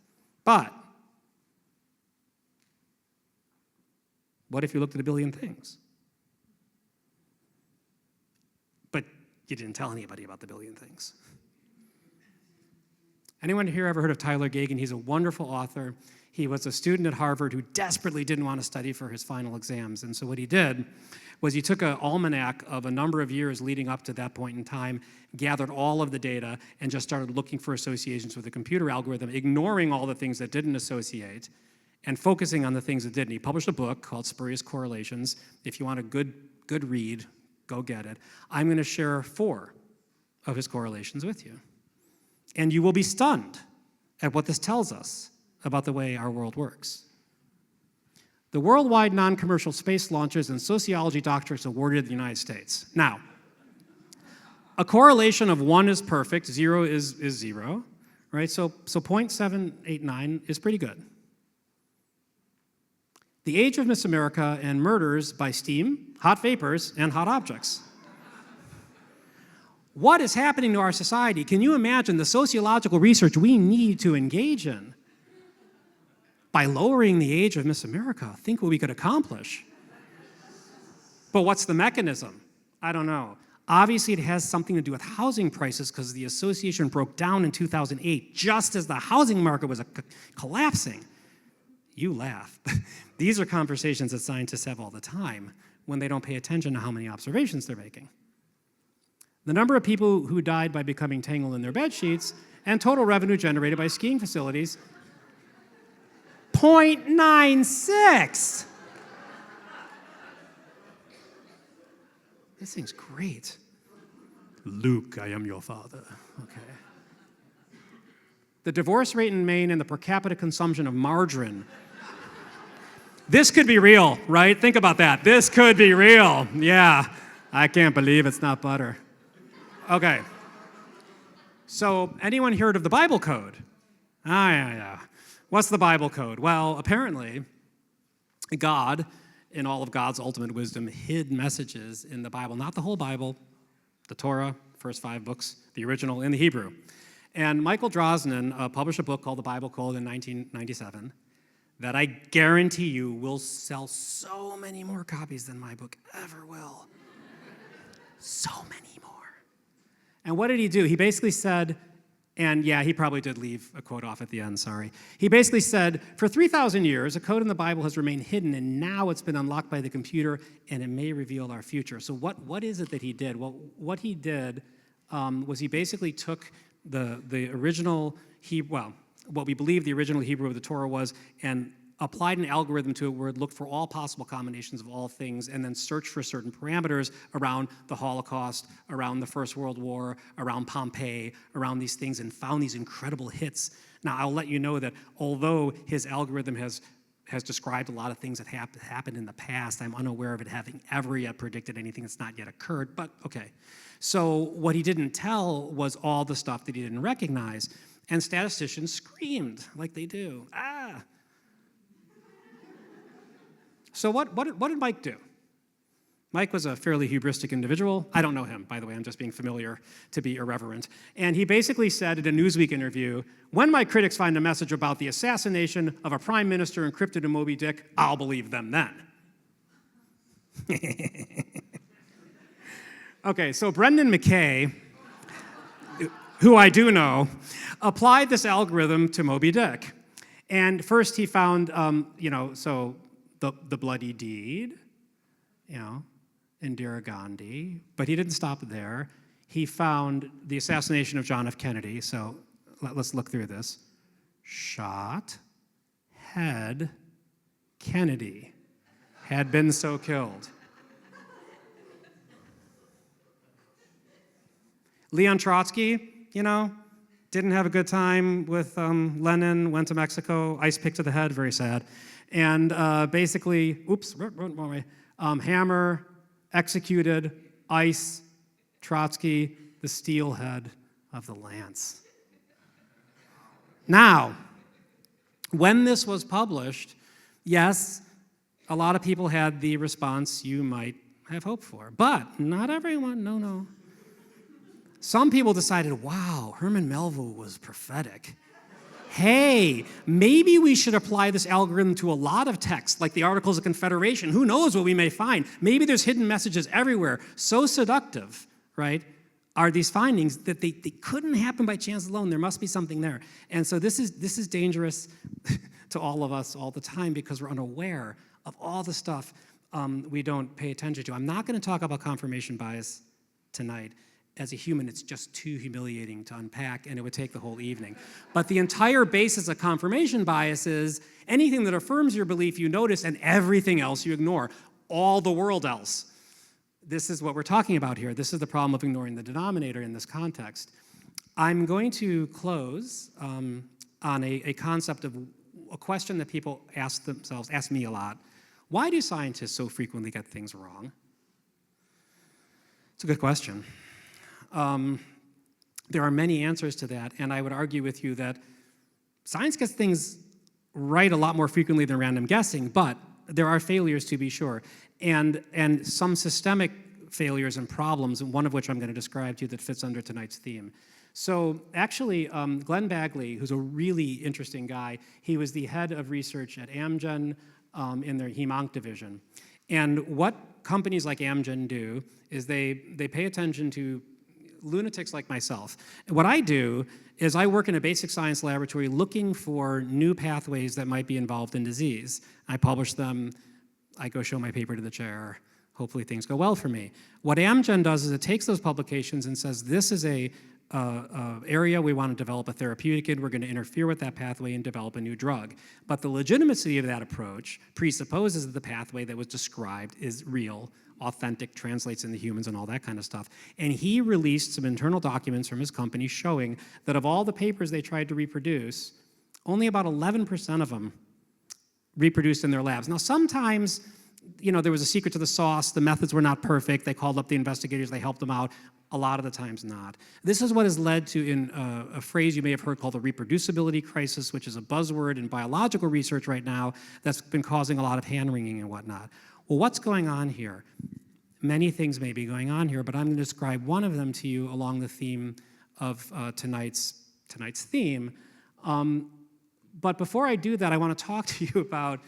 But what if you looked at a billion things? But you didn't tell anybody about the billion things. Anyone here ever heard of Tyler Gagin? He's a wonderful author. He was a student at Harvard who desperately didn't want to study for his final exams. And so what he did was he took an almanac of a number of years leading up to that point in time, gathered all of the data, and just started looking for associations with a computer algorithm, ignoring all the things that didn't associate, and focusing on the things that did. And he published a book called Spurious Correlations. If you want a good read, go get it. I'm going to share 4 of his correlations with you. And you will be stunned at what this tells us about the way our world works. The worldwide non-commercial space launches and sociology doctorates awarded in the United States. Now, a correlation of 1 is perfect, 0 is 0, right? So 0.789 is pretty good. The age of Miss America and murders by steam, hot vapors, and hot objects. What is happening to our society? Can you imagine the sociological research we need to engage in? By lowering the age of Miss America, think what we could accomplish. But what's the mechanism? I don't know. Obviously, it has something to do with housing prices because the association broke down in 2008, just as the housing market was collapsing. You laugh. These are conversations that scientists have all the time when they don't pay attention to how many observations they're making. The number of people who died by becoming tangled in their bed sheets and total revenue generated by skiing facilities, 0.96. This thing's great. Luke, I am your father. Okay. The divorce rate in Maine and the per capita consumption of margarine. This could be real, right? Think about that. This could be real. Yeah, I can't believe it's not butter. Okay. So, anyone heard of the Bible code? Yeah. What's the Bible code? Well, apparently, God, in all of God's ultimate wisdom, hid messages in the Bible. Not the whole Bible, the Torah, first 5 books, the original in the Hebrew. And Michael Drosnin published a book called The Bible Code in 1997 that I guarantee you will sell so many more copies than my book ever will. So many more. And what did he do? He basically said, and yeah, he probably did leave a quote off at the end, sorry. He basically said, for 3,000 years, a code in the Bible has remained hidden, and now it's been unlocked by the computer, and it may reveal our future. So what is it that he did? Well, what he did was he basically took the original Hebrew, well, what we believe the original Hebrew of the Torah was, and applied an algorithm to it where it looked for all possible combinations of all things and then searched for certain parameters around the Holocaust, around the First World War, around Pompeii, around these things, and found these incredible hits. Now, I'll let you know that although his algorithm has described a lot of things that happened in the past, I'm unaware of it having ever yet predicted anything that's not yet occurred, but okay. So what he didn't tell was all the stuff that he didn't recognize, and statisticians screamed like they do. Ah! So what did Mike do? Mike was a fairly hubristic individual. I don't know him, by the way. I'm just being familiar to be irreverent. And he basically said in a Newsweek interview, when my critics find a message about the assassination of a prime minister encrypted in Moby Dick, I'll believe them then. Okay, so Brendan McKay, who I do know, applied this algorithm to Moby Dick. And first he found, so the bloody deed, Indira Gandhi, but he didn't stop there. He found the assassination of John F. Kennedy, so let's look through this. Shot, head, Kennedy, had been so killed. Leon Trotsky, didn't have a good time with Lenin, went to Mexico, ice pick to the head, very sad. And basically, wrong way, hammer, executed, ice, Trotsky, the steelhead of the lance. Now, when this was published, yes, a lot of people had the response you might have hoped for, but not everyone, no. Some people decided, wow, Herman Melville was prophetic. Hey, maybe we should apply this algorithm to a lot of text, like the Articles of Confederation. Who knows what we may find? Maybe there's hidden messages everywhere. So seductive, right, are these findings that they couldn't happen by chance alone. There must be something there. And so this is dangerous to all of us all the time because we're unaware of all the stuff we don't pay attention to. I'm not going to talk about confirmation bias tonight. As a human, it's just too humiliating to unpack, and it would take the whole evening. But the entire basis of confirmation bias is anything that affirms your belief you notice, and everything else you ignore, all the world else. This is what we're talking about here. This is the problem of ignoring the denominator in this context. I'm going to close on a concept of a question that people ask themselves, ask me a lot. Why do scientists so frequently get things wrong? It's a good question. There are many answers to that, and I would argue with you that science gets things right a lot more frequently than random guessing, but there are failures to be sure, and some systemic failures and problems, and one of which I'm going to describe to you that fits under tonight's theme. So actually, Glenn Bagley, who's a really interesting guy, he was the head of research at Amgen in their Hem/Onc division. And what companies like Amgen do is they pay attention to lunatics like myself. And what I do is I work in a basic science laboratory looking for new pathways that might be involved in disease. I publish them, I go show my paper to the chair, hopefully things go well for me. What Amgen does is it takes those publications and says, this is a area we want to develop a therapeutic in, we're going to interfere with that pathway and develop a new drug. But the legitimacy of that approach presupposes that the pathway that was described is real, authentic, translates into humans and all that kind of stuff. And he released some internal documents from his company showing that of all the papers they tried to reproduce, only about 11% of them reproduced in their labs. Now sometimes, there was a secret to the sauce, the methods were not perfect, they called up the investigators, they helped them out. A lot of the times not. This is what has led to in a phrase you may have heard called the reproducibility crisis, which is a buzzword in biological research right now that's been causing a lot of hand-wringing and whatnot. Well, what's going on here? Many things may be going on here, but I'm going to describe one of them to you along the theme of tonight's theme. But before I do that, I want to talk to you about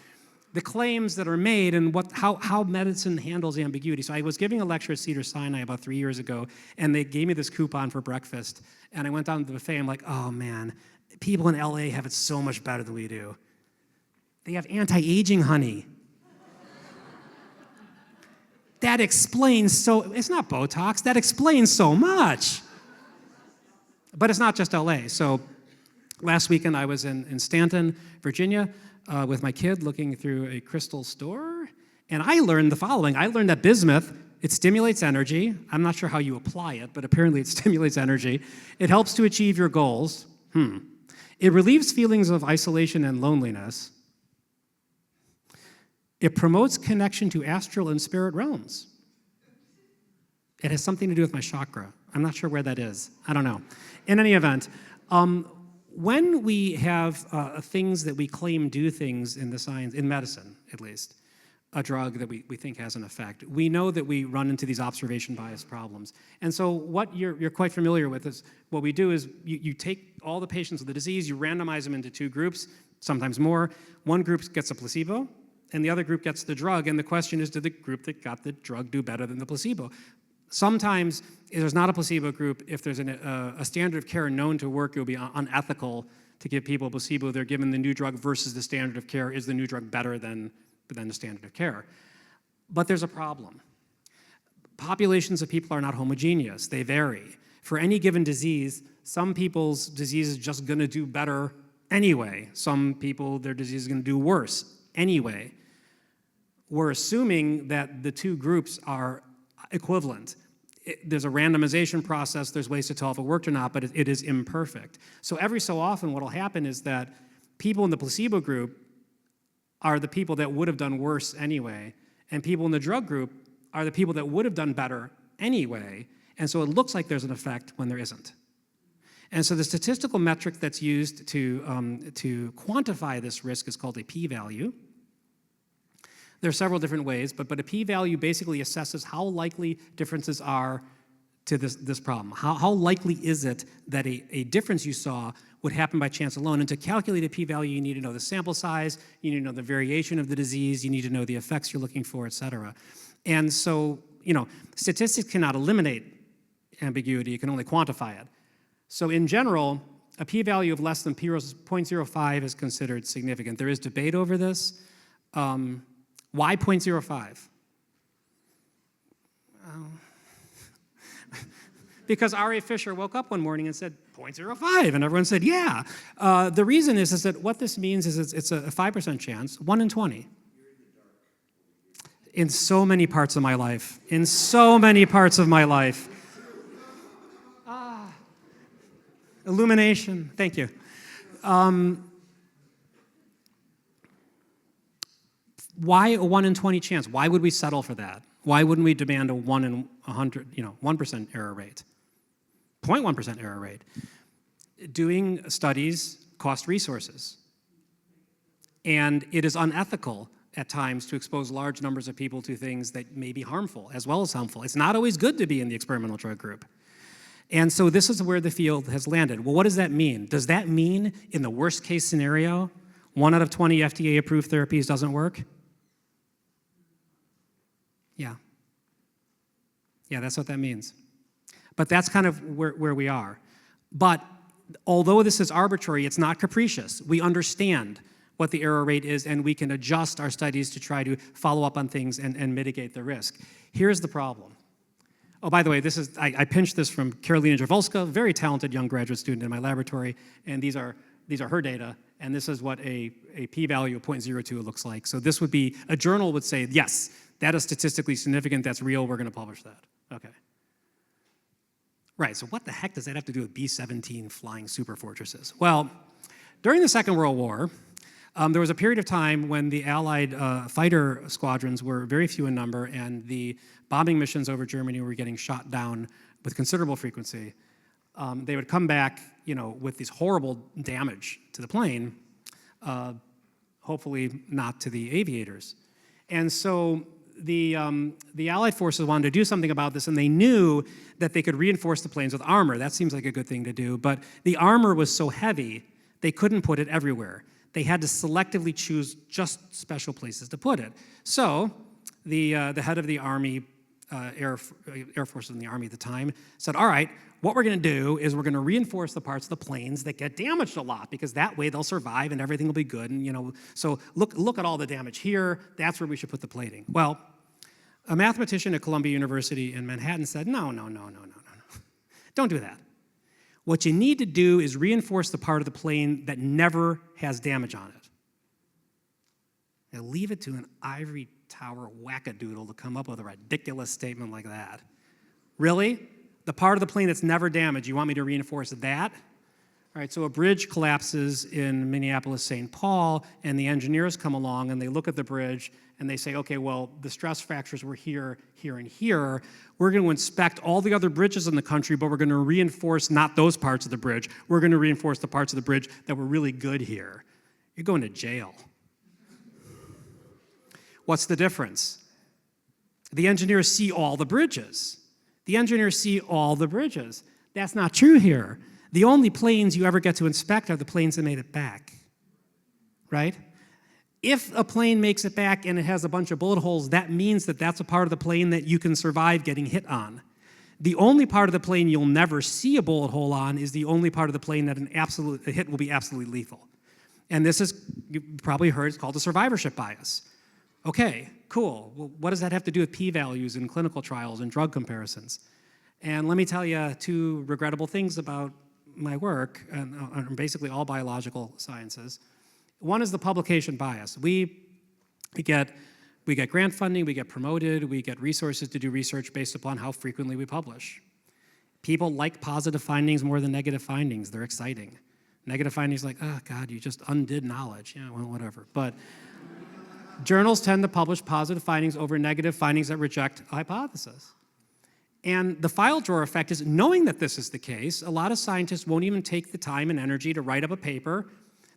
the claims that are made and how medicine handles ambiguity. So I was giving a lecture at Cedars-Sinai about 3 years ago, and they gave me this coupon for breakfast. And I went down to the buffet, I'm like, oh man, people in LA have it so much better than we do. They have anti-aging honey. That explains it's not Botox, that explains so much. But it's not just LA. So last weekend I was in Stanton, Virginia, with my kid looking through a crystal store, and I learned the following. I learned that bismuth, it stimulates energy. I'm not sure how you apply it, but apparently it stimulates energy. It helps to achieve your goals. It relieves feelings of isolation and loneliness. It promotes connection to astral and spirit realms. It has something to do with my chakra. I'm not sure where that is. I don't know. In any event, when we have things that we claim do things in the science, in medicine at least, a drug that we think has an effect, we know that we run into these observation bias problems. And so what you're quite familiar with is what we do is you take all the patients with the disease, you randomize them into two groups, sometimes more. One group gets a placebo, and the other group gets the drug. And the question is, did the group that got the drug do better than the placebo? Sometimes there's not a placebo group. If there's a standard of care known to work, it would be unethical to give people a placebo. They're given the new drug versus the standard of care. Is the new drug better than the standard of care? But there's a problem. Populations of people are not homogeneous. They vary. For any given disease, some people's disease is just going to do better anyway. Some people, their disease is going to do worse anyway. We're assuming that the two groups are equivalent. There's a randomization process, there's ways to tell if it worked or not, but it is imperfect. So every so often what will happen is that people in the placebo group are the people that would have done worse anyway, and people in the drug group are the people that would have done better anyway, and so it looks like there's an effect when there isn't. And so the statistical metric that's used to quantify this risk is called a p-value. There are several different ways, but a p-value basically assesses how likely differences are to this problem. How likely is it that a difference you saw would happen by chance alone? And to calculate a p-value, you need to know the sample size, you need to know the variation of the disease, you need to know the effects you're looking for, et cetera. And so, statistics cannot eliminate ambiguity, it can only quantify it. So in general, a p-value of less than 0.05 is considered significant. There is debate over this. Why 0.05? Because R.A. Fisher woke up one morning and said 0.05, and everyone said, yeah. The reason is that what this means is it's a 5% chance, 1 in 20. In so many parts of my life. In so many parts of my life. Illumination, thank you. Why a 1 in 20 chance? Why would we settle for that? Why wouldn't we demand a 1 in 100, 1% error rate? 0.1% error rate. Doing studies costs resources. And it is unethical at times to expose large numbers of people to things that may be harmful as well as harmful. It's not always good to be in the experimental drug group. And so this is where the field has landed. Well, what does that mean? Does that mean in the worst case scenario, 1 out of 20 FDA-approved therapies doesn't work? Yeah, that's what that means. But that's kind of where we are. But although this is arbitrary, it's not capricious. We understand what the error rate is, and we can adjust our studies to try to follow up on things and mitigate the risk. Here's the problem. Oh, by the way, I pinched this from Karolina Jaworska, very talented young graduate student in my laboratory, and these are her data, and this is what a p-value of 0.02 looks like. So this would be, a journal would say, yes, that is statistically significant, that's real, we're gonna publish that. Okay. Right, so what the heck does that have to do with B-17 flying superfortresses? Well, during the Second World War, there was a period of time when the Allied fighter squadrons were very few in number, and the bombing missions over Germany were getting shot down with considerable frequency. They would come back, with this horrible damage to the plane, hopefully not to the aviators. And so the Allied forces wanted to do something about this, and they knew that they could reinforce the planes with armor. That seems like a good thing to do, but the armor was so heavy, they couldn't put it everywhere. They had to selectively choose just special places to put it. So the head of the Army, Air Force in the Army at the time, said, all right, what we're going to do is we're going to reinforce the parts of the planes that get damaged a lot, because that way they'll survive and everything will be good. And so look at all the damage here. That's where we should put the plating. Well, a mathematician at Columbia University in Manhattan said, no. Don't do that. What you need to do is reinforce the part of the plane that never has damage on it. Now leave it to an ivory tower wackadoodle to come up with a ridiculous statement like that. Really? The part of the plane that's never damaged, you want me to reinforce that? All right, so a bridge collapses in Minneapolis-St. Paul, and the engineers come along and they look at the bridge and they say, okay, well, the stress fractures were here, here, and here. We're going to inspect all the other bridges in the country, but we're going to reinforce not those parts of the bridge. We're going to reinforce the parts of the bridge that were really good here. You're going to jail. What's the difference? The engineers see all the bridges. The engineers see all the bridges. That's not true here. The only planes you ever get to inspect are the planes that made it back, right? If a plane makes it back and it has a bunch of bullet holes, that means that that's a part of the plane that you can survive getting hit on. The only part of the plane you'll never see a bullet hole on is the only part of the plane that a hit will be absolutely lethal. And this is, you probably heard, it's called a survivorship bias. Okay, cool. Well, what does that have to do with p-values in clinical trials and drug comparisons? And let me tell you two regrettable things about my work, and basically all biological sciences. One is the publication bias. We get grant funding, we get promoted, we get resources to do research based upon how frequently we publish. People like positive findings more than negative findings. They're exciting. Negative findings like, oh God, you just undid knowledge. Yeah, well, whatever. But journals tend to publish positive findings over negative findings that reject a hypothesis. And the file drawer effect is, knowing that this is the case, a lot of scientists won't even take the time and energy to write up a paper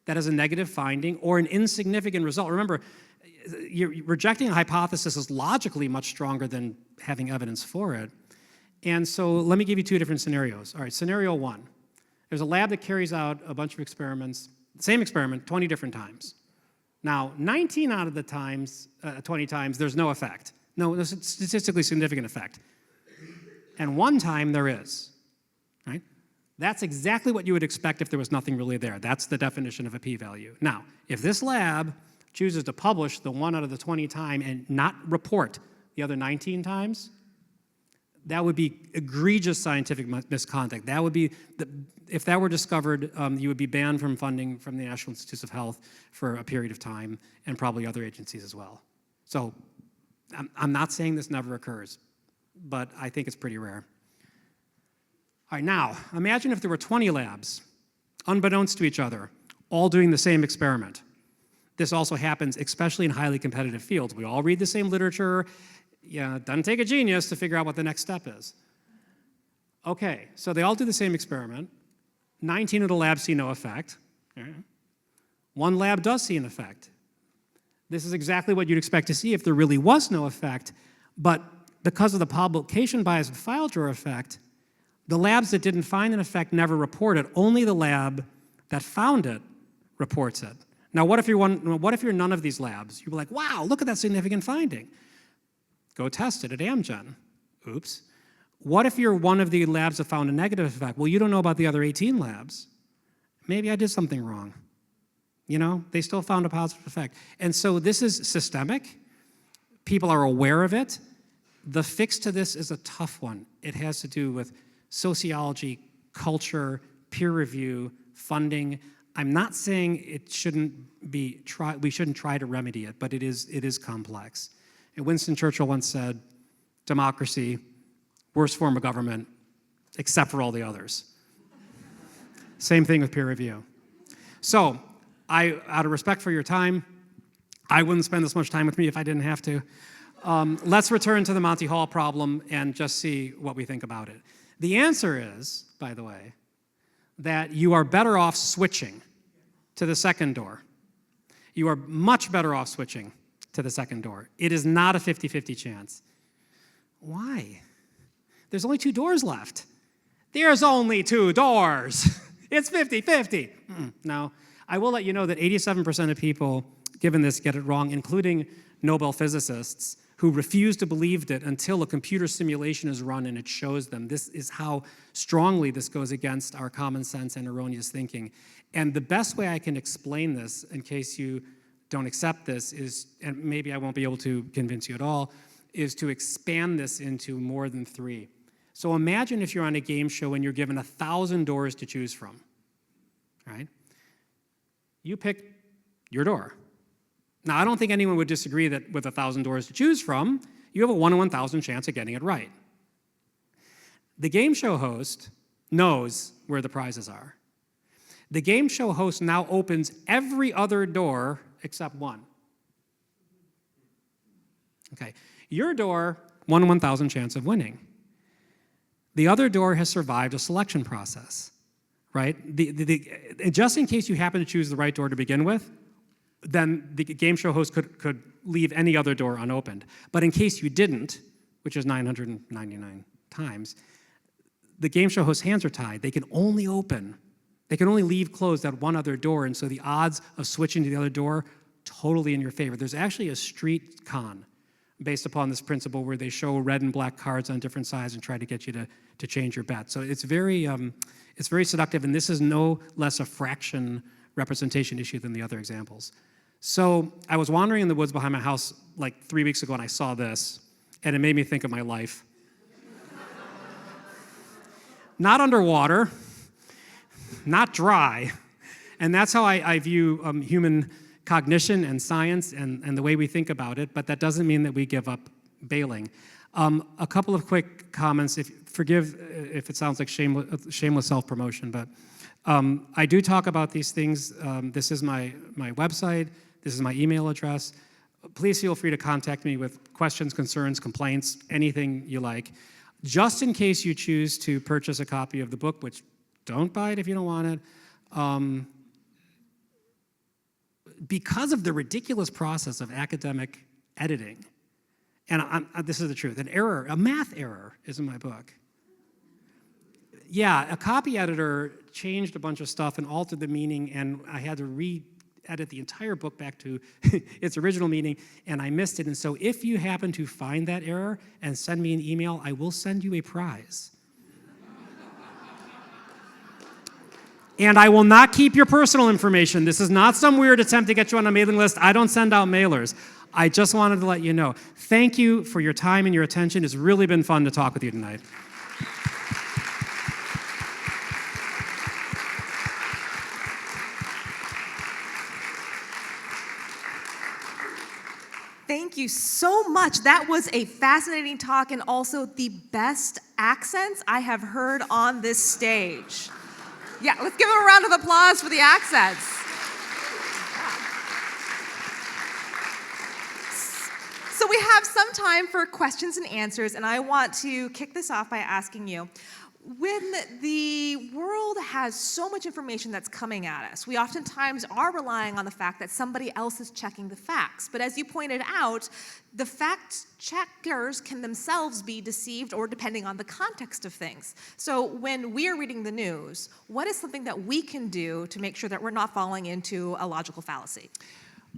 that has a negative finding or an insignificant result. Remember, rejecting a hypothesis is logically much stronger than having evidence for it. And so let me give you two different scenarios. All right, scenario one. There's a lab that carries out a bunch of experiments, same experiment, 20 different times. Now, 19 out of the 20 times, there's no effect. No statistically significant effect. And one time there is, right? That's exactly what you would expect if there was nothing really there. That's the definition of a p-value. Now, if this lab chooses to publish the 1 out of the 20 time and not report the other 19 times, that would be egregious scientific misconduct. That would be, if that were discovered, you would be banned from funding from the National Institutes of Health for a period of time, and probably other agencies as well. So I'm not saying this never occurs, but I think it's pretty rare. All right, now, imagine if there were 20 labs, unbeknownst to each other, all doing the same experiment. This also happens, especially in highly competitive fields. We all read the same literature. Yeah, it doesn't take a genius to figure out what the next step is. Okay, so they all do the same experiment. 19 of the labs see no effect. One lab does see an effect. This is exactly what you'd expect to see if there really was no effect, but because of the publication bias and file drawer effect, the labs that didn't find an effect never report it. Only the lab that found it reports it. Now, what if you're none of these labs? You'd be like, wow, look at that significant finding. Go test it at Amgen. Oops. What if you're one of the labs that found a negative effect? Well, you don't know about the other 18 labs. Maybe I did something wrong. You know, they still found a positive effect. And so this is systemic. People are aware of it. The fix to this is a tough one. It has to do with sociology, culture, peer review, funding. I'm not saying it shouldn't be we shouldn't try to remedy it, but it is complex. And Winston Churchill once said, democracy, worst form of government, except for all the others. Same thing with peer review. So, out of respect for your time, I wouldn't spend this much time with me if I didn't have to. Let's return to the Monty Hall problem and just see what we think about it. The answer is, by the way, that you are better off switching to the second door. You are much better off switching to the second door. It is not a 50-50 chance. Why? There's only 2 doors left. There's only 2 doors. It's 50-50. No, I will let you know that 87% of people, given this, get it wrong, including Nobel physicists, who refuse to believe it until a computer simulation is run and it shows them. This is how strongly this goes against our common sense and erroneous thinking. And the best way I can explain this, in case you don't accept this, is, and maybe I won't be able to convince you at all, is to expand this into more than 3. So imagine if you're on a game show and you're given 1,000 doors to choose from, right? You pick your door. Now, I don't think anyone would disagree that with 1,000 doors to choose from, you have a 1 in 1,000 chance of getting it right. The game show host knows where the prizes are. The game show host now opens every other door except one. Okay, your door, 1 in 1,000 chance of winning. The other door has survived a selection process, right? Just in case you happen to choose the right door to begin with, then the game show host could leave any other door unopened. But in case you didn't, which is 999 times, the game show host's hands are tied. They can only leave closed that one other door, and so the odds of switching to the other door, totally in your favor. There's actually a street con based upon this principle where they show red and black cards on different sides and try to get you to change your bet. So it's very seductive, and this is no less a fraction representation issue than the other examples. So I was wandering in the woods behind my house like 3 weeks ago, and I saw this, and it made me think of my life. Not underwater, not dry, and that's how I view human cognition and science and the way we think about it, but that doesn't mean that we give up bailing. A couple of quick comments, forgive if it sounds like shameless self-promotion, but I do talk about these things. This is my website, this is my email address. Please feel free to contact me with questions, concerns, complaints, anything you like. Just in case you choose to purchase a copy of the book, which don't buy it if you don't want it, because of the ridiculous process of academic editing, and this is the truth, a math error is in my book. Yeah, a copy editor changed a bunch of stuff and altered the meaning, and I had to re-edit the entire book back to its original meaning, and I missed it. And so if you happen to find that error and send me an email, I will send you a prize. And I will not keep your personal information. This is not some weird attempt to get you on a mailing list. I don't send out mailers. I just wanted to let you know. Thank you for your time and your attention. It's really been fun to talk with you tonight. Thank you so much. That was a fascinating talk and also the best accents I have heard on this stage. Yeah, let's give him a round of applause for the accents. So we have some time for questions and answers, and I want to kick this off by asking you, when the world has so much information that's coming at us, we oftentimes are relying on the fact that somebody else is checking the facts. But as you pointed out, the fact checkers can themselves be deceived or depending on the context of things. So when we're reading the news, what is something that we can do to make sure that we're not falling into a logical fallacy?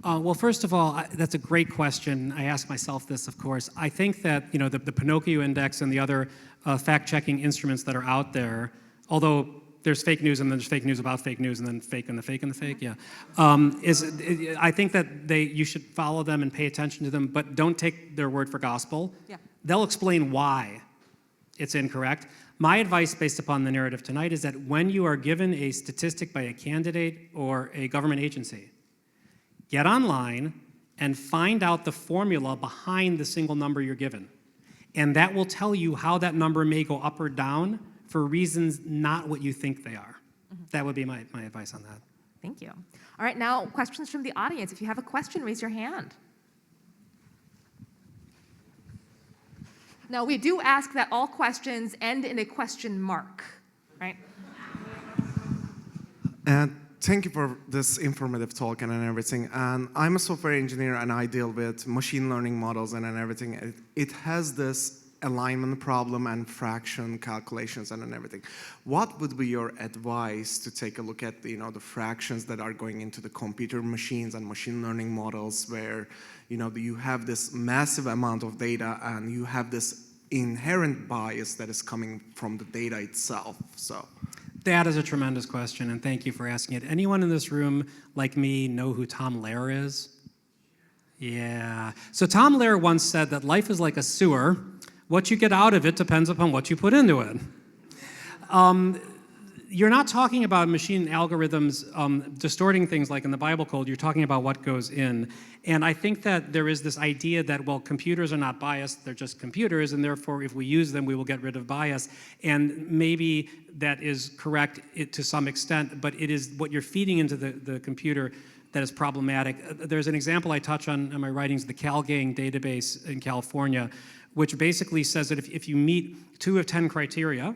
Well, first of all, that's a great question. I ask myself this, of course. I think that the Pinocchio Index and the other fact-checking instruments that are out there, although there's fake news and then there's fake news about fake news and then fake and the fake and the fake, yeah. I think that you should follow them and pay attention to them, but don't take their word for gospel. Yeah. They'll explain why it's incorrect. My advice based upon the narrative tonight is that when you are given a statistic by a candidate or a government agency, get online and find out the formula behind the single number you're given. And that will tell you how that number may go up or down for reasons not what you think they are. Mm-hmm. That would be my advice on that. Thank you. All right, now questions from the audience. If you have a question, raise your hand. Now, we do ask that all questions end in a question mark, right? And thank you for this informative talk and everything. And I'm a software engineer and I deal with machine learning models and everything. It has this alignment problem and fraction calculations and everything. What would be your advice to take a look at the fractions that are going into the computer machines and machine learning models where you have this massive amount of data and you have this inherent bias that is coming from the data itself? So. That is a tremendous question, and thank you for asking it. Anyone in this room, like me, know who Tom Lehrer is? Yeah. So Tom Lehrer once said that life is like a sewer. What you get out of it depends upon what you put into it. you're not talking about machine algorithms distorting things like in the Bible code. You're talking about what goes in. And I think that there is this idea that, well, computers are not biased, they're just computers, and therefore if we use them, we will get rid of bias. And maybe that is correct to some extent, but it is what you're feeding into the computer that is problematic. There's an example I touch on in my writings, the CalGang database in California, which basically says that if you meet 2 of 10 criteria,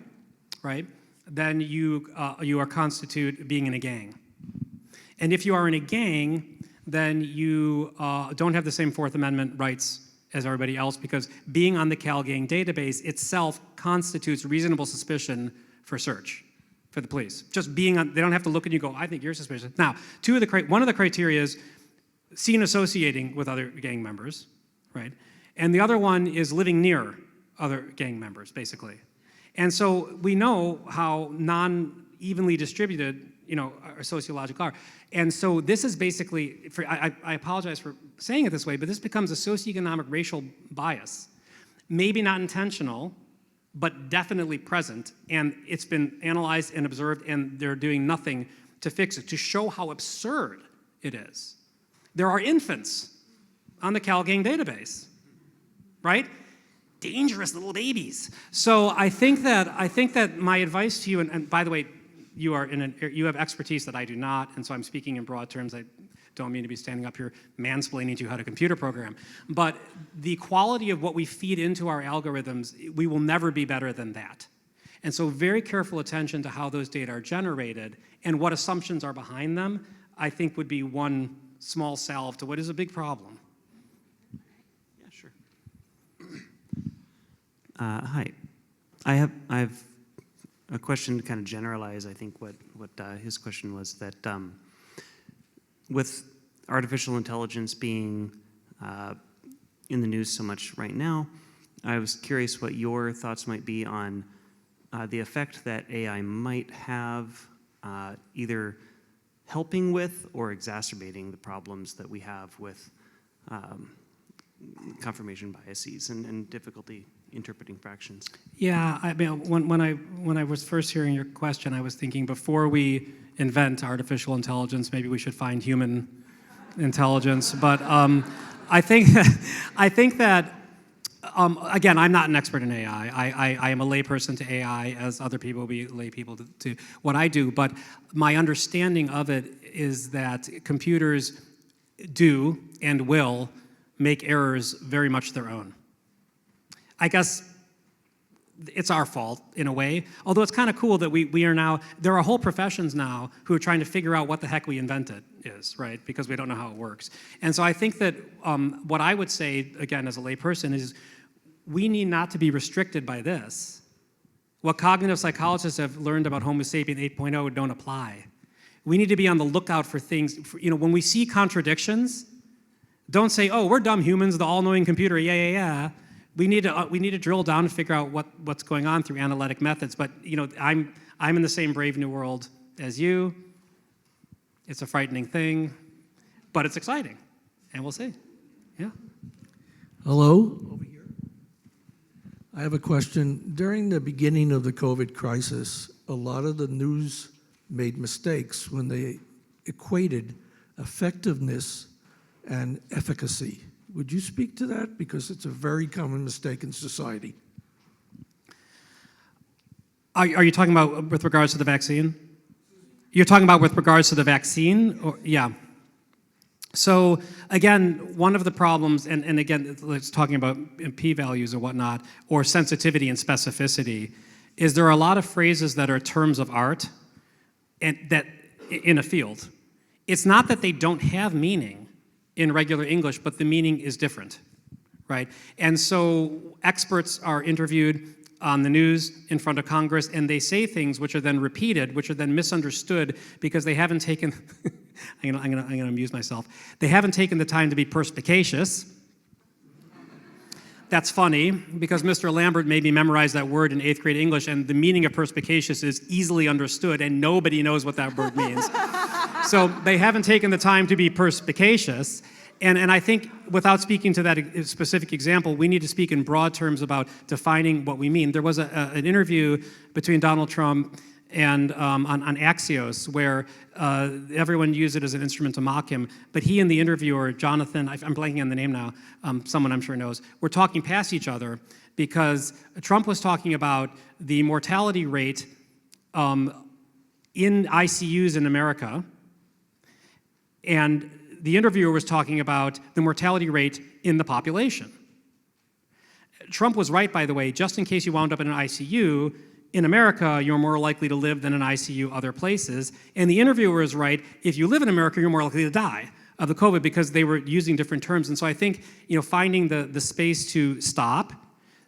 right, then you are constitute being in a gang. And if you are in a gang, then you don't have the same Fourth Amendment rights as everybody else, because being on the CalGang database itself constitutes reasonable suspicion for search for the police. Just being on, they don't have to look at you and go, I think you're suspicious. Now, one of the criteria is seen associating with other gang members, right? And the other one is living near other gang members, basically. And so we know how non-evenly distributed, our sociological are. And so this is basically, I apologize for saying it this way, but this becomes a socioeconomic racial bias. Maybe not intentional, but definitely present. And it's been analyzed and observed, and they're doing nothing to fix it, to show how absurd it is. There are infants on the CalGang database, right? Dangerous little babies. So I think that my advice to you, and by the way, you have expertise that I do not, and so I'm speaking in broad terms. I don't mean to be standing up here mansplaining to you how to computer program, but the quality of what we feed into our algorithms, we will never be better than that. And so very careful attention to how those data are generated and what assumptions are behind them, I think would be one small salve to what is a big problem. Yeah, sure. Hi. I have a question to kind of generalize, I think, what his question was, that with artificial intelligence being in the news so much right now, I was curious what your thoughts might be on the effect that AI might have either helping with or exacerbating the problems that we have with confirmation biases and difficulty interpreting fractions. Yeah, I mean, when I was first hearing your question, I was thinking before we invent artificial intelligence, maybe we should find human intelligence. But I think that again, I'm not an expert in AI. I am a layperson to AI, as other people will be laypeople to what I do. But my understanding of it is that computers do and will make errors very much their own. I guess it's our fault in a way, although it's kind of cool that we are now, there are whole professions now who are trying to figure out what the heck we invented is, right? Because we don't know how it works. And so I think that what I would say, again, as a layperson, is we need not to be restricted by this. What cognitive psychologists have learned about Homo sapien 8.0 don't apply. We need to be on the lookout for things, when we see contradictions, don't say, oh, we're dumb humans, the all-knowing computer, yeah. We need to drill down and figure out what's going on through analytic methods. But I'm in the same brave new world as you. It's a frightening thing, but it's exciting, and we'll see. Yeah. Hello, over here. I have a question. During the beginning of the COVID crisis, a lot of the news made mistakes when they equated effectiveness and efficacy. Would you speak to that? Because it's a very common mistake in society. Are you talking about with regards to the vaccine? You're talking about with regards to the vaccine? Yeah. So again, one of the problems, and again, it's talking about p-values and whatnot, or sensitivity and specificity, is there are a lot of phrases that are terms of art and that in a field. It's not that they don't have meaning in regular English, but the meaning is different, right? And so experts are interviewed on the news in front of Congress, and they say things which are then repeated, which are then misunderstood because they haven't taken, I'm gonna amuse myself. They haven't taken the time to be perspicacious. That's funny, because Mr. Lambert made me memorize that word in 8th grade English, and the meaning of perspicacious is easily understood, and nobody knows what that word means. So they haven't taken the time to be perspicacious. And I think, without speaking to that specific example, we need to speak in broad terms about defining what we mean. There was an interview between Donald Trump and on Axios, where everyone used it as an instrument to mock him. But he and the interviewer, Jonathan, I'm blanking on the name now, someone I'm sure knows, were talking past each other because Trump was talking about the mortality rate in ICUs in America, and the interviewer was talking about the mortality rate in the population. Trump was right, by the way, just in case you wound up in an ICU, in America, you're more likely to live than in ICU other places. And the interviewer is right, if you live in America, you're more likely to die of the COVID, because they were using different terms. And so I think, finding the space to stop,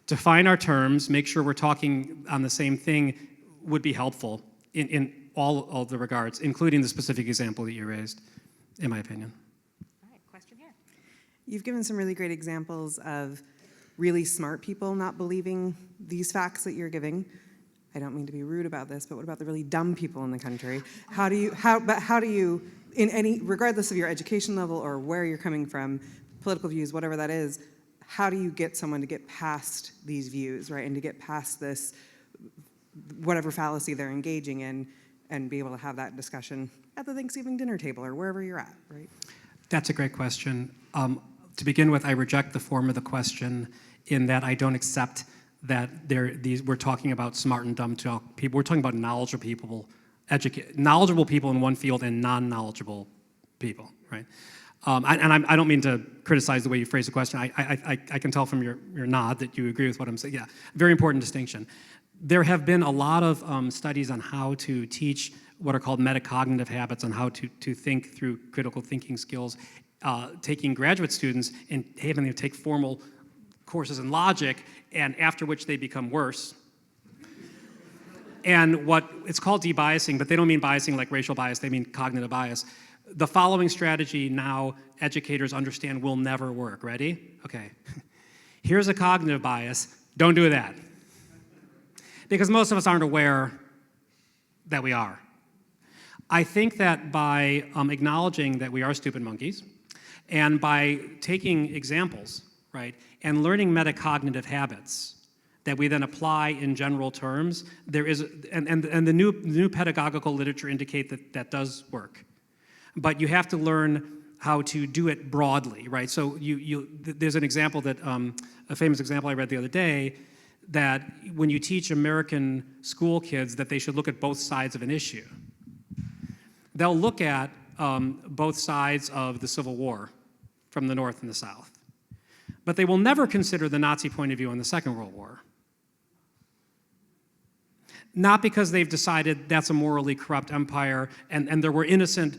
define our terms, make sure we're talking on the same thing would be helpful in all the regards, including the specific example that you raised, in my opinion. All right, question here. You've given some really great examples of really smart people not believing these facts that you're giving. I don't mean to be rude about this, but what about the really dumb people in the country? How do you, in any, regardless of your education level or where you're coming from, political views, whatever that is, how do you get someone to get past these views, right? And to get past this, whatever fallacy they're engaging in, and be able to have that discussion at the Thanksgiving dinner table or wherever you're at, right? That's a great question. To begin with, I reject the form of the question in that I don't accept that we're talking about smart and dumb people. We're talking about knowledgeable people in one field and non-knowledgeable people, right? I don't mean to criticize the way you phrase the question. I can tell from your nod that you agree with what I'm saying. Yeah, very important distinction. There have been a lot of studies on how to teach what are called metacognitive habits, on how to think through critical thinking skills, taking graduate students and having them take formal courses in logic, and after which they become worse. And it's called debiasing, but they don't mean biasing like racial bias, they mean cognitive bias. The following strategy now educators understand will never work. Ready? Okay. Here's a cognitive bias. Don't do that. Because most of us aren't aware that we are. I think that by acknowledging that we are stupid monkeys, and by taking examples, right, and learning metacognitive habits that we then apply in general terms, there is, and the new pedagogical literature indicate that does work. But you have to learn how to do it broadly, right? So there's an example that, a famous example I read the other day, that when you teach American school kids that they should look at both sides of an issue, they'll look at both sides of the Civil War from the North and the South. But they will never consider the Nazi point of view in the Second World War. Not because they've decided that's a morally corrupt empire and there were innocent,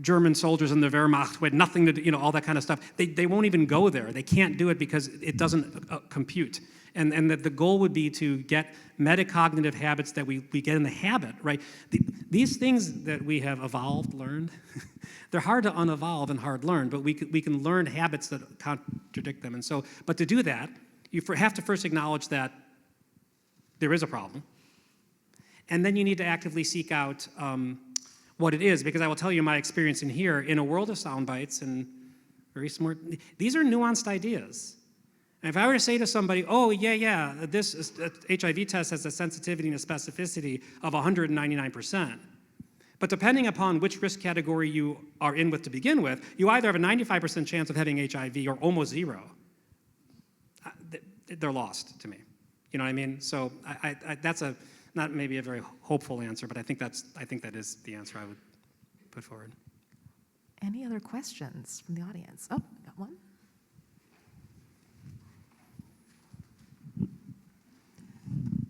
German soldiers in the Wehrmacht who had nothing to do, all that kind of stuff. They won't even go there. They can't do it because it doesn't compute. And that the goal would be to get metacognitive habits that we get in the habit, right? These things that we have learned, they're hard to unevolve and hard learned, but we can learn habits that contradict them. And so, but to do that, you have to first acknowledge that there is a problem. And then you need to actively seek out what it is, because I will tell you my experience in here, in a world of sound bites and very smart, these are nuanced ideas. And if I were to say to somebody, oh, yeah, this HIV test has a sensitivity and a specificity of 199%, but depending upon which risk category you are in with to begin with, you either have a 95% chance of having HIV or almost zero. They're lost to me. You know what I mean? So that's not maybe a very hopeful answer, but I think that is the answer I would put forward. Any other questions from the audience? Oh, got one.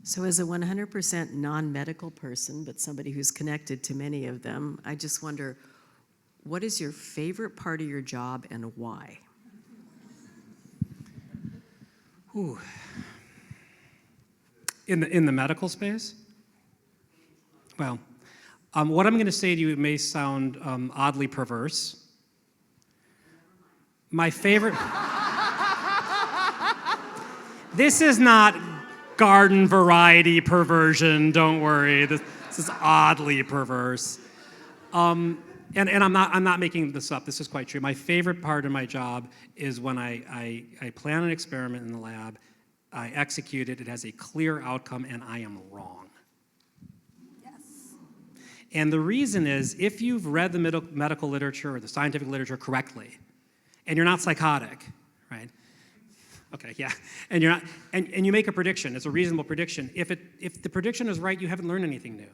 So as a 100% non-medical person, but somebody who's connected to many of them, I just wonder, what is your favorite part of your job and why? Ooh. In the medical space? Well, what I'm going to say to you may sound oddly perverse. My favorite... This is not garden variety perversion, don't worry. This is oddly perverse. And I'm not making this up, this is quite true. My favorite part of my job is when I plan an experiment in the lab, I execute it, it has a clear outcome, and I am wrong. And the reason is, if you've read the medical literature or the scientific literature correctly, and you're not psychotic, right? Okay, yeah. And you're not, and you make a prediction. It's a reasonable prediction. If the prediction is right, you haven't learned anything new.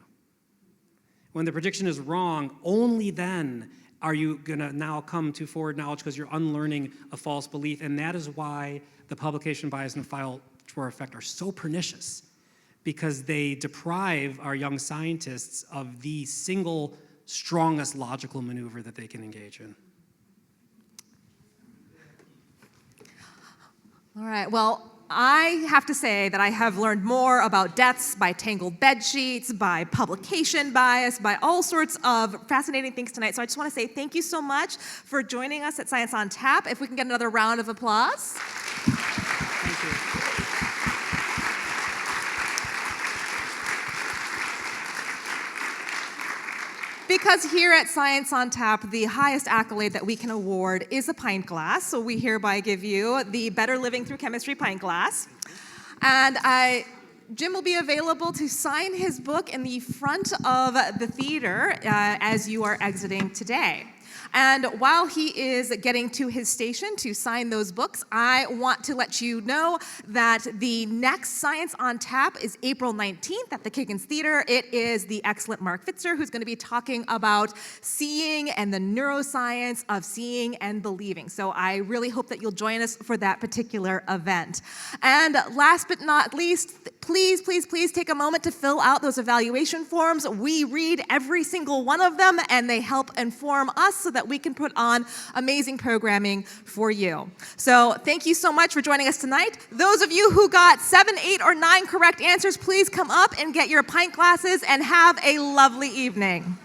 When the prediction is wrong, only then are you gonna now come to forward knowledge, because you're unlearning a false belief. And that is why the publication bias and file drawer effect are so pernicious, because they deprive our young scientists of the single strongest logical maneuver that they can engage in. All right, well, I have to say that I have learned more about deaths by tangled bed sheets, by publication bias, by all sorts of fascinating things tonight. So I just want to say thank you so much for joining us at Science on Tap. If we can get another round of applause. Thank you. Because here at Science on Tap, the highest accolade that we can award is a pint glass. So we hereby give you the Better Living Through Chemistry pint glass. And Jim will be available to sign his book in the front of the theater as you are exiting today. And while he is getting to his station to sign those books, I want to let you know that the next Science on Tap is April 19th at the Kiggins Theater. It is the excellent Mark Fitzer who's going to be talking about seeing and the neuroscience of seeing and believing. So I really hope that you'll join us for that particular event. And last but not least, please, please, please take a moment to fill out those evaluation forms. We read every single one of them, and they help inform us so that we can put on amazing programming for you. So thank you so much for joining us tonight. Those of you who got 7, 8, or 9 correct answers, please come up and get your pint glasses and have a lovely evening.